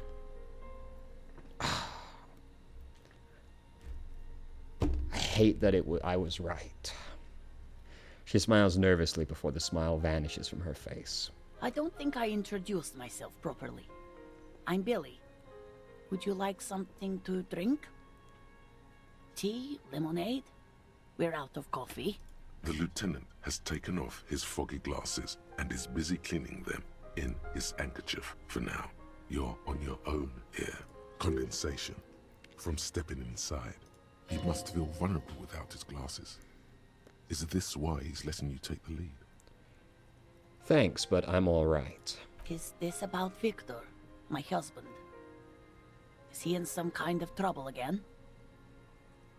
[SPEAKER 1] I hate that I was right. She smiles nervously before the smile vanishes from her face.
[SPEAKER 7] I don't think I introduced myself properly. I'm Billy. Would you like something to drink? Tea? Lemonade? We're out of coffee.
[SPEAKER 2] The lieutenant has taken off his foggy glasses and is busy cleaning them in his handkerchief for now. You're on your own here. Condensation. From stepping inside. He must feel vulnerable without his glasses. Is this why he's letting you take the lead?
[SPEAKER 1] Thanks, but I'm alright.
[SPEAKER 7] Is this about Victor, my husband? Is he in some kind of trouble again?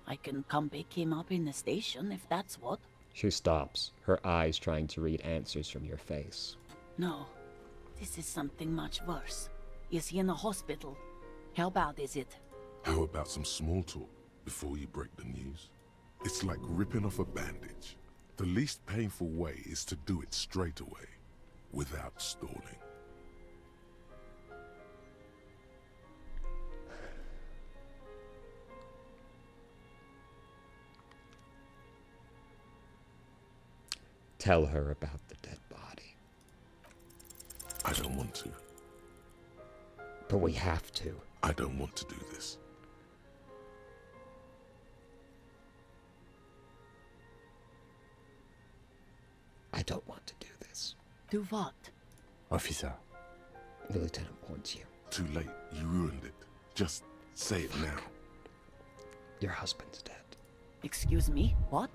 [SPEAKER 7] I can come pick him up in the station if that's what.
[SPEAKER 1] She stops, her eyes trying to read answers from your face.
[SPEAKER 7] No, this is something much worse. Is he in the hospital? How bad is it?
[SPEAKER 2] How about some small talk before you break the news? It's like ripping off a bandage. The least painful way is to do it straight away, without stalling.
[SPEAKER 1] Tell her about the dead body.
[SPEAKER 2] I don't want to.
[SPEAKER 1] But we have to.
[SPEAKER 2] I don't want to do this.
[SPEAKER 1] I don't want to do this.
[SPEAKER 7] Do what?
[SPEAKER 4] Officer,
[SPEAKER 1] The lieutenant wants you.
[SPEAKER 2] Too late. You ruined it. Just say it now.
[SPEAKER 1] Your husband's dead.
[SPEAKER 7] Excuse me, what?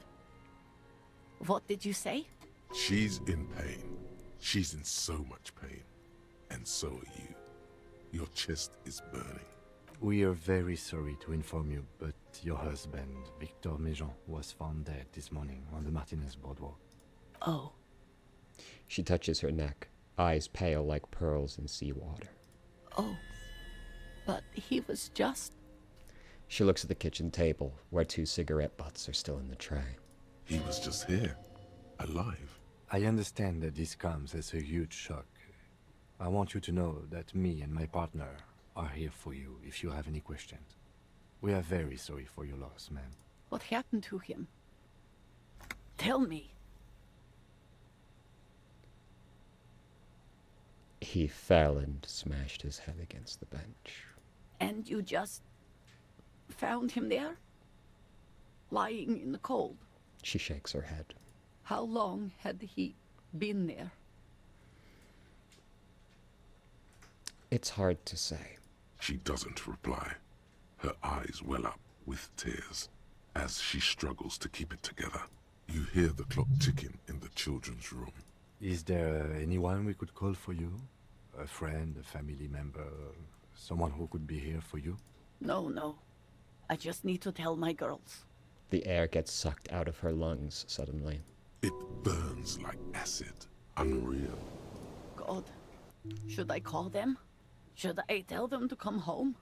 [SPEAKER 7] What did you say?
[SPEAKER 2] She's in pain. She's in so much pain. And so are you. Your chest is burning.
[SPEAKER 4] we are very sorry to inform you, but your husband, Victor Méjean, was found dead this morning on the Martinez boardwalk.
[SPEAKER 7] Oh.
[SPEAKER 1] She touches her neck, eyes pale like pearls in seawater.
[SPEAKER 7] Oh. But he was just...
[SPEAKER 1] She looks at the kitchen table, where 2 cigarette butts are still in the tray.
[SPEAKER 2] He was just here, alive.
[SPEAKER 4] I understand that this comes as a huge shock. I want you to know that me and my partner are here for you if you have any questions. We are very sorry for your loss, ma'am.
[SPEAKER 7] What happened to him? Tell me.
[SPEAKER 1] He fell and smashed his head against the bench.
[SPEAKER 7] And you just... found him there? Lying in the cold?
[SPEAKER 1] She shakes her head.
[SPEAKER 10] How long had he been there?
[SPEAKER 1] It's hard to say.
[SPEAKER 2] She doesn't reply. Her eyes well up with tears as she struggles to keep it together. You hear the clock ticking in the children's room.
[SPEAKER 4] Is there anyone we could call for you? A friend, a family member, someone who could be here for you?
[SPEAKER 7] No. I just need to tell my girls.
[SPEAKER 1] The air gets sucked out of her lungs suddenly.
[SPEAKER 2] It burns like acid. Unreal.
[SPEAKER 7] God. Should I call them? Should I tell them to come home?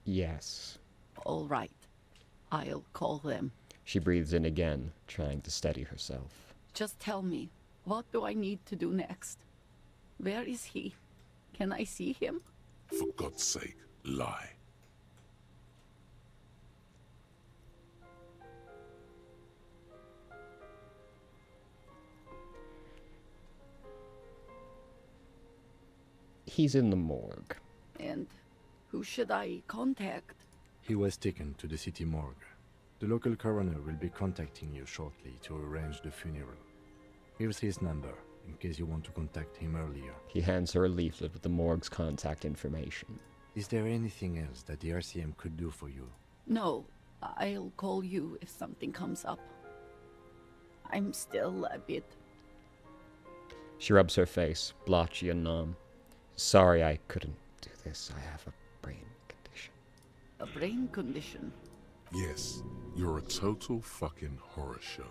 [SPEAKER 1] Yes.
[SPEAKER 7] All right. I'll call them.
[SPEAKER 1] She breathes in again, trying to steady herself.
[SPEAKER 7] Just tell me, what do I need to do next? Where is he? Can I see him?
[SPEAKER 2] For God's sake, lie.
[SPEAKER 1] He's in the morgue.
[SPEAKER 7] And who should I contact?
[SPEAKER 4] He was taken to the city morgue. The local coroner will be contacting you shortly to arrange the funeral. Here's his number, in case you want to contact him earlier.
[SPEAKER 1] He hands her a leaflet with the morgue's contact information.
[SPEAKER 4] Is there anything else that the RCM could do for you?
[SPEAKER 7] No, I'll call you if something comes up. I'm still a bit...
[SPEAKER 1] She rubs her face, blotchy and numb. Sorry I couldn't do this. I have a brain condition.
[SPEAKER 7] A brain condition?
[SPEAKER 2] Yes, you're a total fucking horror show.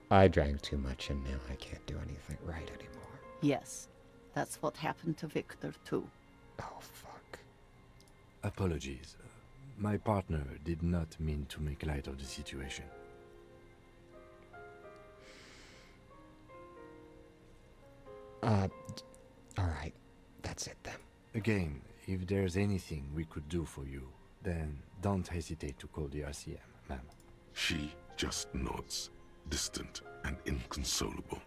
[SPEAKER 1] I drank too much and now I can't do anything right anymore.
[SPEAKER 7] Yes, that's what happened to Victor too.
[SPEAKER 1] Oh, fuck.
[SPEAKER 4] Apologies. My partner did not mean to make light of the situation.
[SPEAKER 1] Alright. That's it then.
[SPEAKER 4] Again, if there's anything we could do for you, then don't hesitate to call the RCM, ma'am.
[SPEAKER 2] She just nods, distant and inconsolable.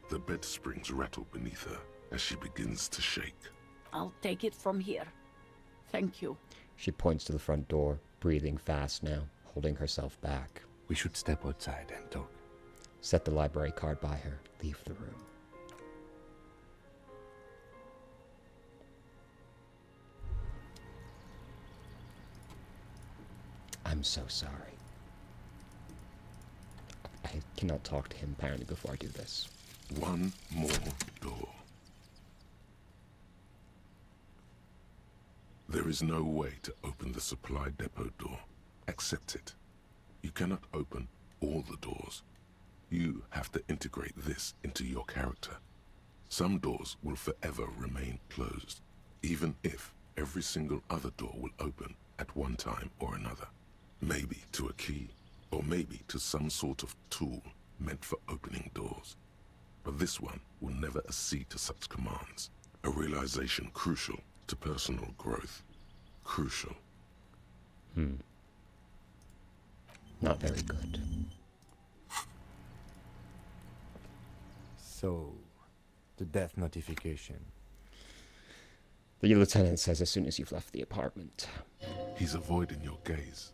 [SPEAKER 2] The bed springs rattle beneath her as she begins to shake.
[SPEAKER 7] I'll take it from here. Thank you.
[SPEAKER 1] She points to the front door, breathing fast now, holding herself back.
[SPEAKER 4] We should step outside and talk.
[SPEAKER 1] Set the library card by her, leave the room. I'm so sorry. I cannot talk to him apparently before I do this.
[SPEAKER 2] One more door. There is no way to open the supply depot door. Accept it. You cannot open all the doors. You have to integrate this into your character. Some doors will forever remain closed, even if every single other door will open at one time or another. Maybe to a key, or maybe to some sort of tool meant for opening doors. But this one will never accede to such commands. A realization crucial to personal growth. Crucial.
[SPEAKER 1] Not very good.
[SPEAKER 4] So, the death notification.
[SPEAKER 1] The lieutenant says as soon as you've left the apartment.
[SPEAKER 2] He's avoiding your gaze.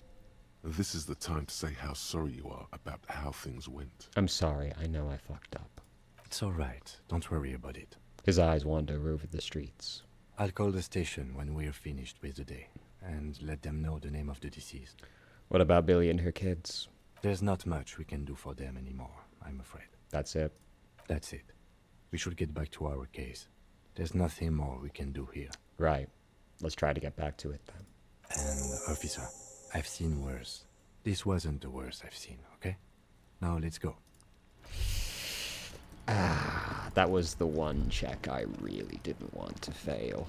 [SPEAKER 2] This is the time to say how sorry you are about how things went.
[SPEAKER 1] I'm sorry, I know I fucked up.
[SPEAKER 4] It's alright, don't worry about it.
[SPEAKER 1] His eyes wander over the streets.
[SPEAKER 4] I'll call the station when we're finished with the day, and let them know the name of the deceased.
[SPEAKER 1] What about Billy and her kids?
[SPEAKER 4] There's not much we can do for them anymore, I'm afraid.
[SPEAKER 1] That's it?
[SPEAKER 4] That's it. We should get back to our case. There's nothing more we can do here.
[SPEAKER 1] Right. Let's try to get back to it then.
[SPEAKER 4] And, officer, I've seen worse. This wasn't the worst I've seen, okay? Now let's go.
[SPEAKER 1] That was the one check I really didn't want to fail.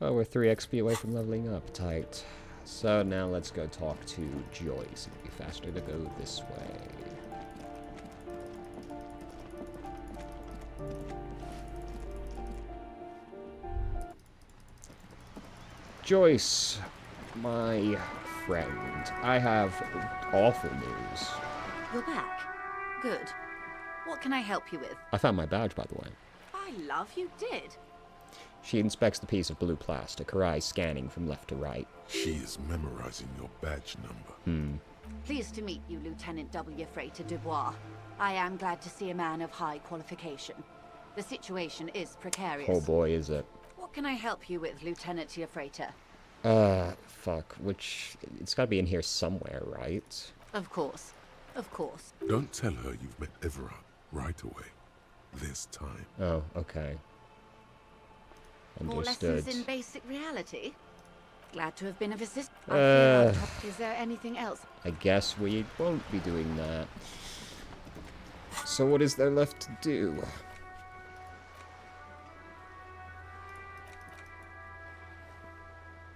[SPEAKER 1] Oh, we're 3 XP away from leveling up. Tight. So now let's go talk to Joyce. It'll be faster to go this way. Joyce, my friend, I have awful news.
[SPEAKER 11] You're back. Good. What can I help you with?
[SPEAKER 1] I found my badge, by the way.
[SPEAKER 11] My love, you did.
[SPEAKER 1] She inspects the piece of blue plastic, her eyes scanning from left to right.
[SPEAKER 2] She is memorizing your badge number.
[SPEAKER 11] Pleased to meet you, Lieutenant W. Frater Dubois. I am glad to see a man of high qualification. The situation is precarious.
[SPEAKER 1] Oh boy, is it.
[SPEAKER 11] What can I help you with, Lieutenant Frater?
[SPEAKER 1] Fuck. It's gotta be in here somewhere, right?
[SPEAKER 11] Of course. Of course.
[SPEAKER 2] Don't tell her you've met Everard right away. There's time.
[SPEAKER 1] Oh, okay.
[SPEAKER 11] More
[SPEAKER 1] Understood.
[SPEAKER 11] lessons in basic reality? Glad to have been of assistance. Is there anything else?
[SPEAKER 1] I guess we won't be doing that. So what is there left to do?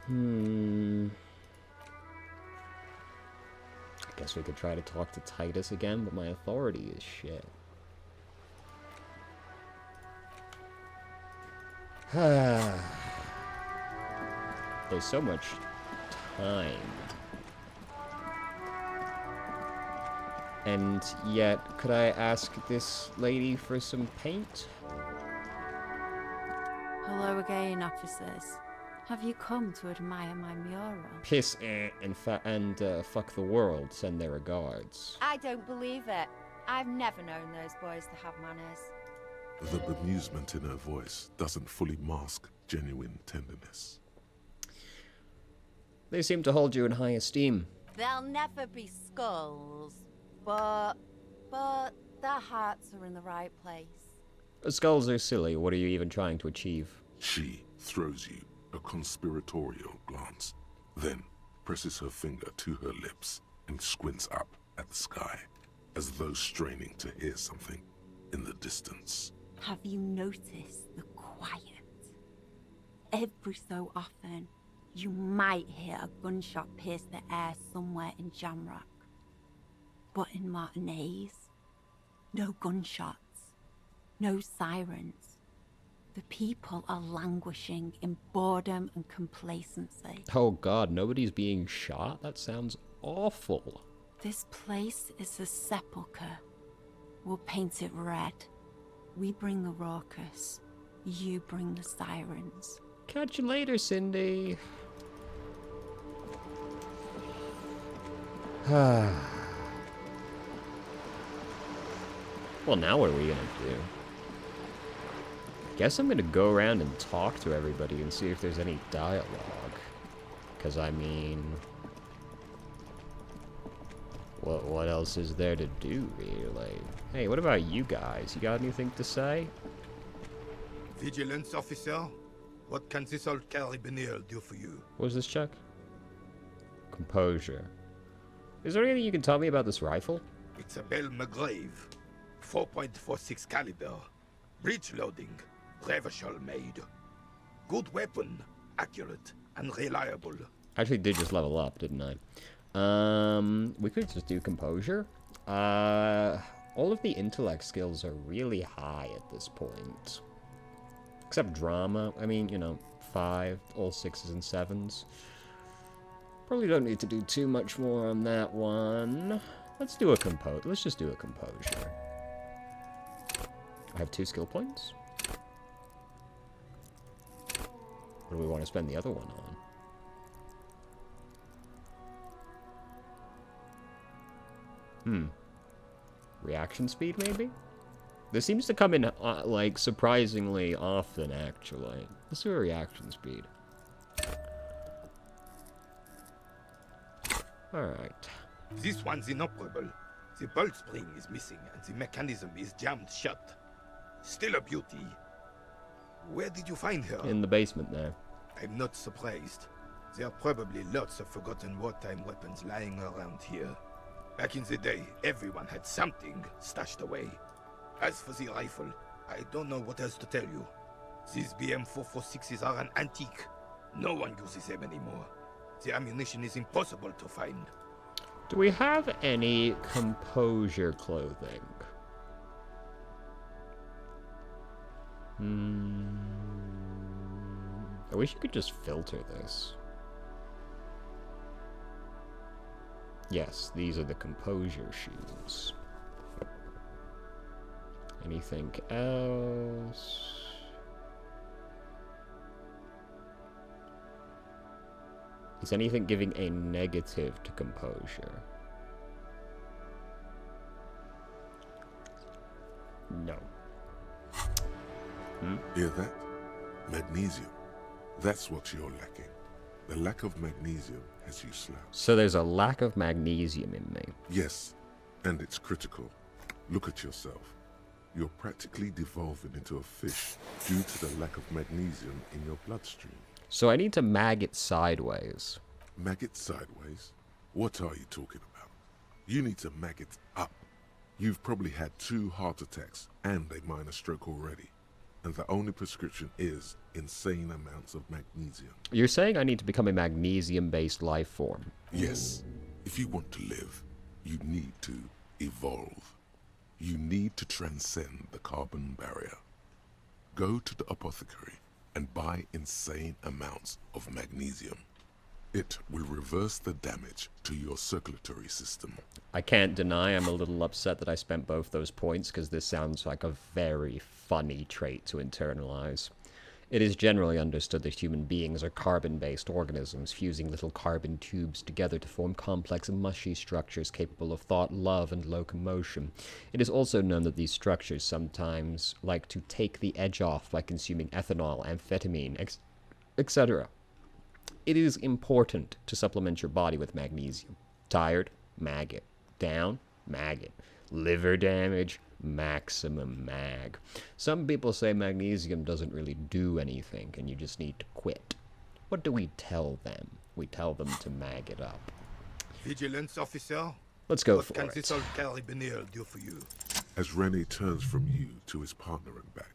[SPEAKER 1] I guess we could try to talk to Titus again, but my authority is shit. There's so much time. And yet, could I ask this lady for some paint?
[SPEAKER 12] Hello again, officers. Have you come to admire my mural?
[SPEAKER 1] Piss and fuck the world. Send their regards.
[SPEAKER 12] I don't believe it. I've never known those boys to have manners.
[SPEAKER 2] The bemusement in her voice doesn't fully mask genuine tenderness.
[SPEAKER 1] They seem to hold you in high esteem.
[SPEAKER 12] They'll never be skulls, but their hearts are in the right place.
[SPEAKER 1] Skulls are silly. What are you even trying to achieve?
[SPEAKER 2] She throws you a conspiratorial glance, then presses her finger to her lips and squints up at the sky, as though straining to hear something in the distance.
[SPEAKER 12] Have you noticed the quiet? Every so often, you might hear a gunshot pierce the air somewhere in Jamrock. But in Martinez, no gunshots, no sirens. The people are languishing in boredom and complacency.
[SPEAKER 1] Oh god, nobody's being shot? That sounds awful.
[SPEAKER 12] This place is a sepulchre. We'll paint it red. We bring the raucous. You bring the sirens.
[SPEAKER 1] Catch you later, Cindy. Well, now what are we gonna do? Guess I'm gonna go around and talk to everybody and see if there's any dialogue. Because, I mean... What else is there to do, really? Hey, what about you guys? You got anything to say?
[SPEAKER 13] Vigilance officer, what can this old carabiner do for you?
[SPEAKER 1] What was this check? Composure. Is there anything you can tell me about this rifle?
[SPEAKER 13] It's a Bell McGrave, 4.46 caliber, breech loading, Revachol made. Good weapon, accurate and reliable.
[SPEAKER 1] I actually did just level up, didn't I? We could just do composure. All of the intellect skills are really high at this point. Except drama. I mean, you know, 5, all 6s and 7s. Probably don't need to do too much more on that one. Let's do a Let's just do a composure. I have 2 skill points. What do we want to spend the other one on? Reaction speed, maybe? This seems to come in, like, surprisingly often, actually. Let's do a reaction speed. Alright.
[SPEAKER 13] This one's inoperable. The bolt spring is missing and the mechanism is jammed shut. Still a beauty. Where did you find her?
[SPEAKER 1] In the basement there.
[SPEAKER 13] I'm not surprised. There are probably lots of forgotten wartime weapons lying around here. Back in the day, everyone had something stashed away. As for the rifle, I don't know what else to tell you. These BM-446s are an antique. No one uses them anymore. The ammunition is impossible to find.
[SPEAKER 1] Do we have any composure clothing? I wish you could just filter this. Yes, these are the composure shoes. Anything else? Is anything giving a negative to composure? No.
[SPEAKER 2] Hear that? Magnesium. That's what you're lacking. The lack of magnesium has you slouched.
[SPEAKER 1] So there's a lack of magnesium in me.
[SPEAKER 2] Yes, and it's critical. Look at yourself. You're practically devolving into a fish due to the lack of magnesium in your bloodstream.
[SPEAKER 1] So I need to mag it sideways.
[SPEAKER 2] Mag it sideways? What are you talking about? You need to mag it up. You've probably had 2 heart attacks and a minor stroke already. And the only prescription is insane amounts of magnesium.
[SPEAKER 1] You're saying I need to become a magnesium-based life form?
[SPEAKER 2] Yes. If you want to live, you need to evolve. You need to transcend the carbon barrier. Go to the apothecary and buy insane amounts of magnesium. It will reverse the damage to your circulatory system.
[SPEAKER 1] I can't deny I'm a little upset that I spent both those points, because this sounds like a very funny trait to internalize. It is generally understood that human beings are carbon-based organisms, fusing little carbon tubes together to form complex and mushy structures capable of thought, love, and locomotion. It is also known that these structures sometimes like to take the edge off by consuming ethanol, amphetamine, etc. It is important to supplement your body with magnesium. Tired? Mag it. Down? Mag it. Liver damage? Maximum mag. Some people say magnesium doesn't really do anything and you just need to quit. What do we tell them? We tell them to mag it up.
[SPEAKER 13] Vigilance officer?
[SPEAKER 1] Let's go
[SPEAKER 13] what
[SPEAKER 1] for
[SPEAKER 13] can
[SPEAKER 1] it.
[SPEAKER 13] this old carabiner do for you?
[SPEAKER 2] As Rene turns from you to his partner and back,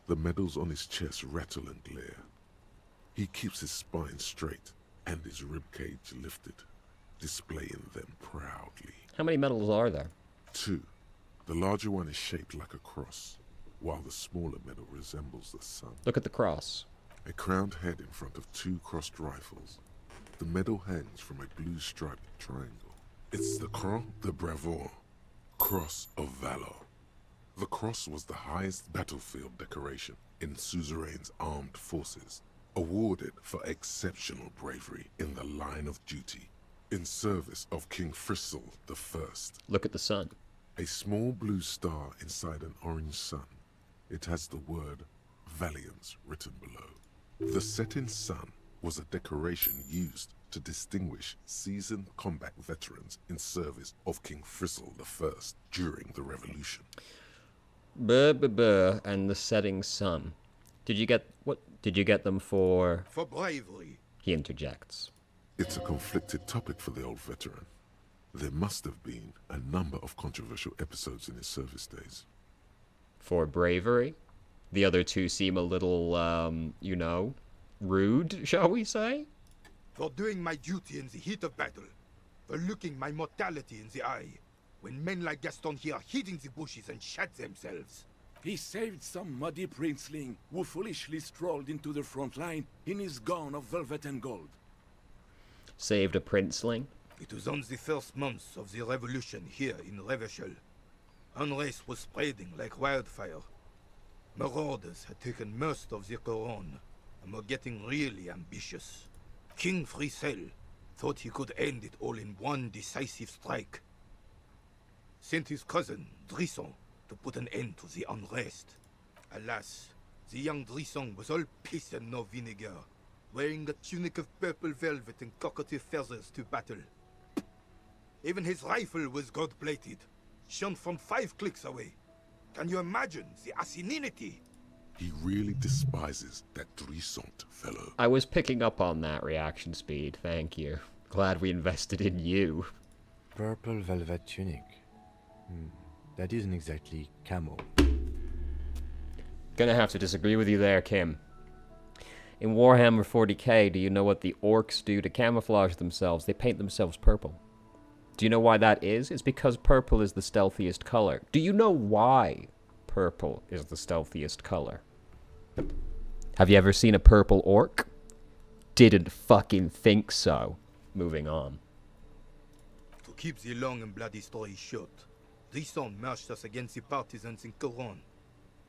[SPEAKER 2] the medals on his chest rattle and glare. He keeps his spine straight and his ribcage lifted, displaying them proudly.
[SPEAKER 1] How many medals are there?
[SPEAKER 2] 2. The larger one is shaped like a cross, while the smaller medal resembles the sun.
[SPEAKER 1] Look at the cross.
[SPEAKER 2] A crowned head in front of 2 crossed rifles. The medal hangs from a blue striped triangle. It's the Croix de Bravoure, Cross of Valor. The cross was the highest battlefield decoration in Suzerain's armed forces, awarded for exceptional bravery in the line of duty, in service of King Frizzle the First.
[SPEAKER 1] Look at the sun.
[SPEAKER 2] A small blue star inside an orange sun. It has the word Valiance written below. The setting sun was a decoration used to distinguish seasoned combat veterans in service of King Frizzle the First during the Revolution.
[SPEAKER 1] And the setting sun. Did you get them for...
[SPEAKER 13] For bravery.
[SPEAKER 1] He interjects.
[SPEAKER 2] It's a conflicted topic for the old veteran. There must have been a number of controversial episodes in his service days.
[SPEAKER 1] For bravery? The other 2 seem a little, you know, rude, shall we say?
[SPEAKER 13] For doing my duty in the heat of battle. For looking my mortality in the eye. When men like Gaston here hid in the bushes and shot themselves.
[SPEAKER 14] He saved some muddy princeling who foolishly strolled into the front line in his gown of velvet and gold.
[SPEAKER 1] Saved a princeling?
[SPEAKER 13] It was on the first months of the revolution here in Revachol. Unrest was spreading like wildfire. Marauders had taken most of the Couronne and were getting really ambitious. King Frizzle thought he could end it all in one decisive strike. Sent his cousin, Drisson, to put an end to the unrest. Alas, the young Drisson was all piss and no vinegar, wearing a tunic of purple velvet and cockatiel feathers to battle. Even his rifle was gold-plated, shone from 5 clicks away. Can you imagine the asininity?
[SPEAKER 2] He really despises that Drissant fellow.
[SPEAKER 1] I was picking up on that reaction speed, thank you. Glad we invested in you.
[SPEAKER 4] Purple velvet tunic. That isn't exactly camo.
[SPEAKER 1] Gonna have to disagree with you there, Kim. In Warhammer 40k, do you know what the orcs do to camouflage themselves? They paint themselves purple. Do you know why that is? It's because purple is the stealthiest color. Do you know why purple is the stealthiest color? Have you ever seen a purple orc? Didn't fucking think so. Moving on.
[SPEAKER 13] To keep the long and bloody story short, Drisson marched us against the partisans in Couronne.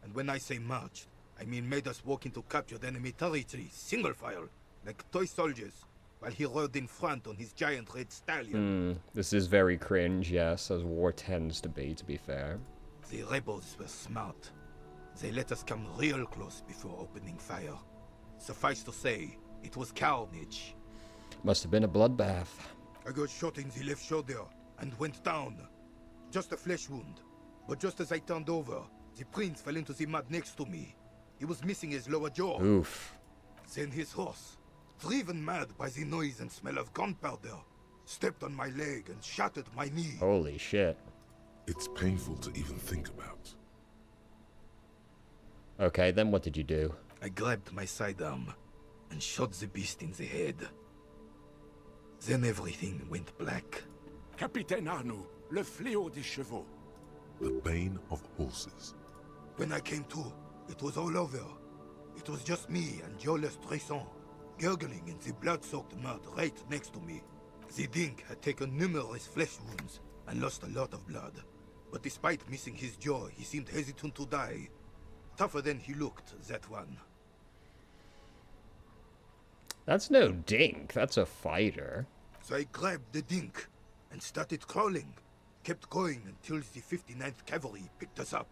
[SPEAKER 13] And when I say marched, I mean made us walk into captured enemy territory, single file, like toy soldiers, while he rode in front on his giant red stallion.
[SPEAKER 1] This is very cringe, yes, as war tends to be fair.
[SPEAKER 13] The rebels were smart. They let us come real close before opening fire. Suffice to say, it was carnage.
[SPEAKER 1] Must have been a bloodbath.
[SPEAKER 13] I got shot in the left shoulder and went down. Just a flesh wound. But just as I turned over, the prince fell into the mud next to me. He was missing his lower jaw.
[SPEAKER 1] Oof.
[SPEAKER 13] Then his horse, driven mad by the noise and smell of gunpowder, stepped on my leg and shattered my knee.
[SPEAKER 1] Holy shit.
[SPEAKER 2] It's painful to even think about.
[SPEAKER 1] Okay, then what did you do?
[SPEAKER 13] I grabbed my sidearm and shot the beast in the head. Then everything went black.
[SPEAKER 14] Capitaine Arnoux, le fléau des chevaux.
[SPEAKER 2] The bane of horses.
[SPEAKER 13] When I came to, it was all over. It was just me and Jolas Tresson, gurgling in the blood-soaked mud right next to me. The dink had taken numerous flesh wounds and lost a lot of blood. But despite missing his jaw, he seemed hesitant to die. Tougher than he looked, that one.
[SPEAKER 1] That's no dink, that's a fighter.
[SPEAKER 13] So I grabbed the dink and started crawling. Kept going until the 59th Cavalry picked us up.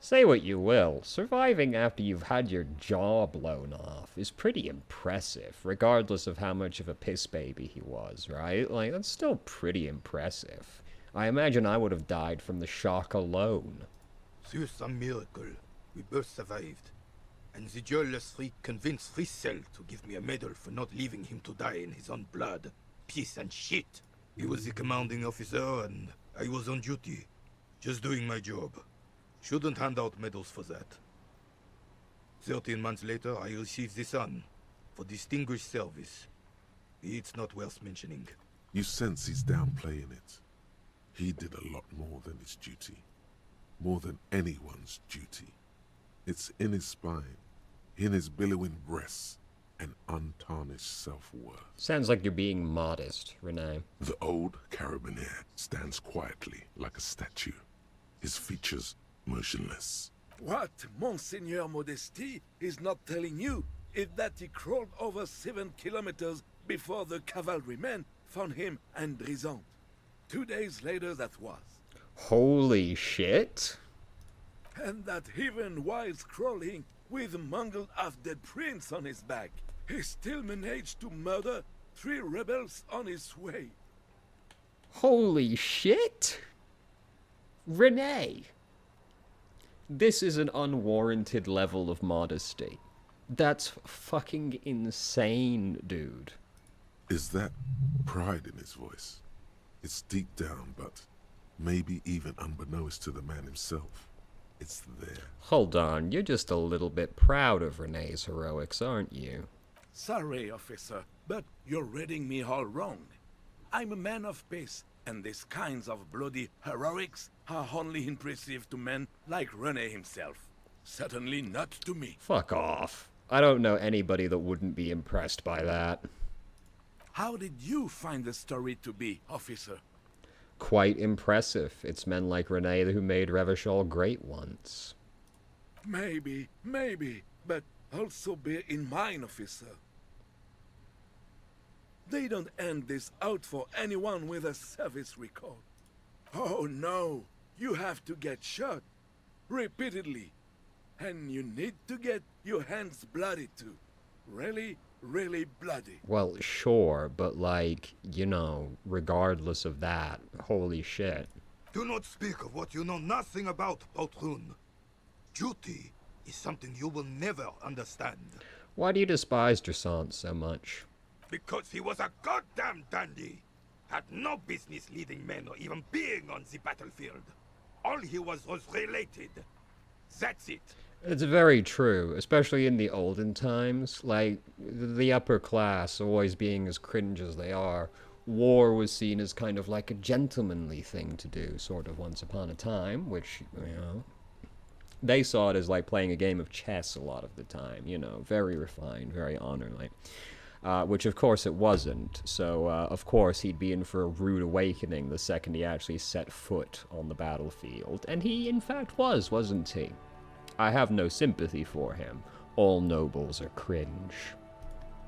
[SPEAKER 1] Say what you will, surviving after you've had your jaw blown off is pretty impressive, regardless of how much of a piss baby he was, right? Like, that's still pretty impressive. I imagine I would have died from the shock alone.
[SPEAKER 13] Through some miracle, we both survived. And the jealous freak convinced Frissel to give me a medal for not leaving him to die in his own blood. Piece and shit. He was the commanding officer and I was on duty. Just doing my job. Shouldn't hand out medals for that. 13 months later, I received the Sun for distinguished service. It's not worth mentioning.
[SPEAKER 2] You sense he's downplaying it. He did a lot more than his duty. More than anyone's duty. It's in his spine, in his billowing breasts, and untarnished self-worth.
[SPEAKER 1] Sounds like you're being modest, Renee.
[SPEAKER 2] The old carabinier stands quietly like a statue, his features motionless.
[SPEAKER 14] What Monseigneur Modesty is not telling you is that he crawled over 7 kilometers before the cavalrymen found him and Drizant. 2 days later that was.
[SPEAKER 1] Holy shit.
[SPEAKER 14] And that even while crawling with a mangled half-dead prince on his back, he still managed to murder 3 rebels on his way.
[SPEAKER 1] Holy shit! Renee! This is an unwarranted level of modesty. That's fucking insane, dude.
[SPEAKER 2] Is that pride in his voice? It's deep down, but maybe even unbeknownst to the man himself. It's there.
[SPEAKER 1] Hold on, you're just a little bit proud of Renee's heroics, aren't you?
[SPEAKER 14] Sorry, officer, but you're reading me all wrong. I'm a man of peace, and these kinds of bloody heroics are only impressive to men like Rene himself. Certainly not to me.
[SPEAKER 1] Fuck off. I don't know anybody that wouldn't be impressed by that.
[SPEAKER 14] How did you find the story to be, officer?
[SPEAKER 1] Quite impressive. It's men like Rene who made Revachol great once.
[SPEAKER 14] Maybe, but also bear in mind, officer. They don't end this out for anyone with a service record. Oh no, you have to get shot. Repeatedly. And you need to get your hands bloody too. Really, really bloody.
[SPEAKER 1] Well, sure, but like, you know, regardless of that, holy shit.
[SPEAKER 13] Do not speak of what you know nothing about, Poltroon. Duty is something you will never understand.
[SPEAKER 1] Why do you despise Drizant so much?
[SPEAKER 13] Because he was a goddamn dandy. Had no business leading men or even being on the battlefield. All he was related. That's it.
[SPEAKER 1] It's very true, especially in the olden times. Like, the upper class always being as cringe as they are, war was seen as kind of like a gentlemanly thing to do, sort of once upon a time, which, you know, they saw it as like playing a game of chess a lot of the time, you know, very refined, very honorly. Which of course it wasn't, so of course he'd be in for a rude awakening the second he actually set foot on the battlefield, and he in fact was, wasn't he? I have no sympathy for him. All nobles are cringe.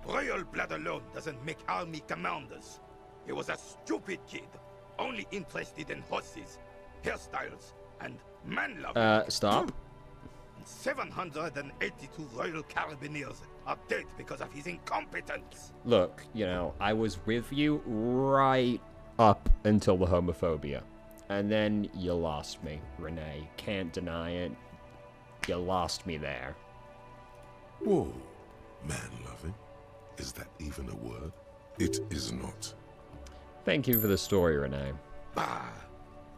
[SPEAKER 13] Royal blood alone doesn't make army commanders. He was a stupid kid, only interested in horses, hairstyles, and man-loving.
[SPEAKER 1] Stop.
[SPEAKER 13] 782 Royal Carabineers are dead because of his incompetence.
[SPEAKER 1] Look, you know, I was with you right up until the homophobia. And then you lost me, Renee. Can't deny it. You lost me there.
[SPEAKER 2] Whoa. Man-loving? Is that even a word? It is not.
[SPEAKER 1] Thank you for the story, Renee.
[SPEAKER 13] Bah!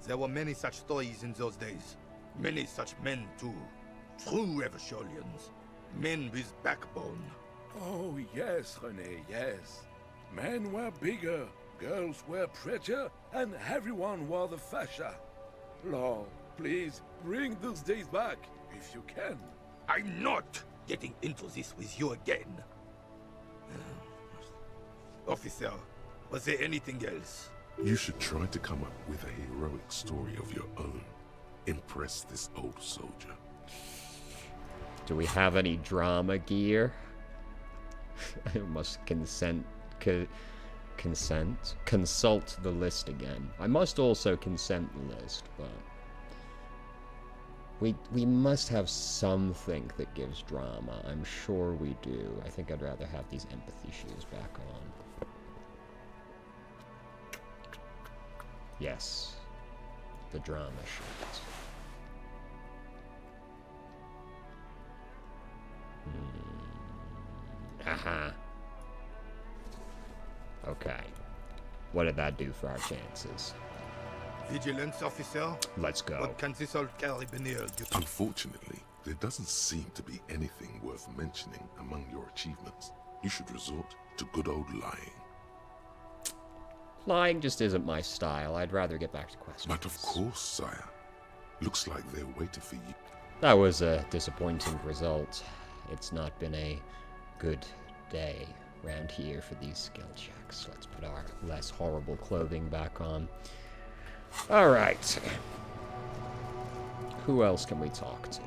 [SPEAKER 13] There were many such stories in those days. Many such men, too. True Eversholians. Men with backbone.
[SPEAKER 14] Oh, yes, René, yes. Men were bigger, girls were prettier, and everyone wore the fascia. Lord, please, bring those days back, if you can.
[SPEAKER 13] I'm not getting into this with you again. Officer, was there anything else?
[SPEAKER 2] You should try to come up with a heroic story of your own. Impress this old soldier.
[SPEAKER 1] Do we have any drama gear? I must consult the list again. I must also consent the list, but we must have something that gives drama. I'm sure we do. I think I'd rather have these empathy shoes back on. Yes, the drama sheet. Aha. Okay. What did that do for our chances?
[SPEAKER 13] Vigilance, officer?
[SPEAKER 2] Let's go.
[SPEAKER 13] What can this old carabineer do?
[SPEAKER 2] Unfortunately, there doesn't seem to be anything worth mentioning among your achievements. You should resort to good old lying.
[SPEAKER 1] Lying just isn't my style. I'd rather get back to questions.
[SPEAKER 2] But of course, sire. Looks like they're waiting for you.
[SPEAKER 1] That was a disappointing result. It's not been a good day around here for these skill checks. Let's put our less horrible clothing back on. Alright. Who else can we talk to?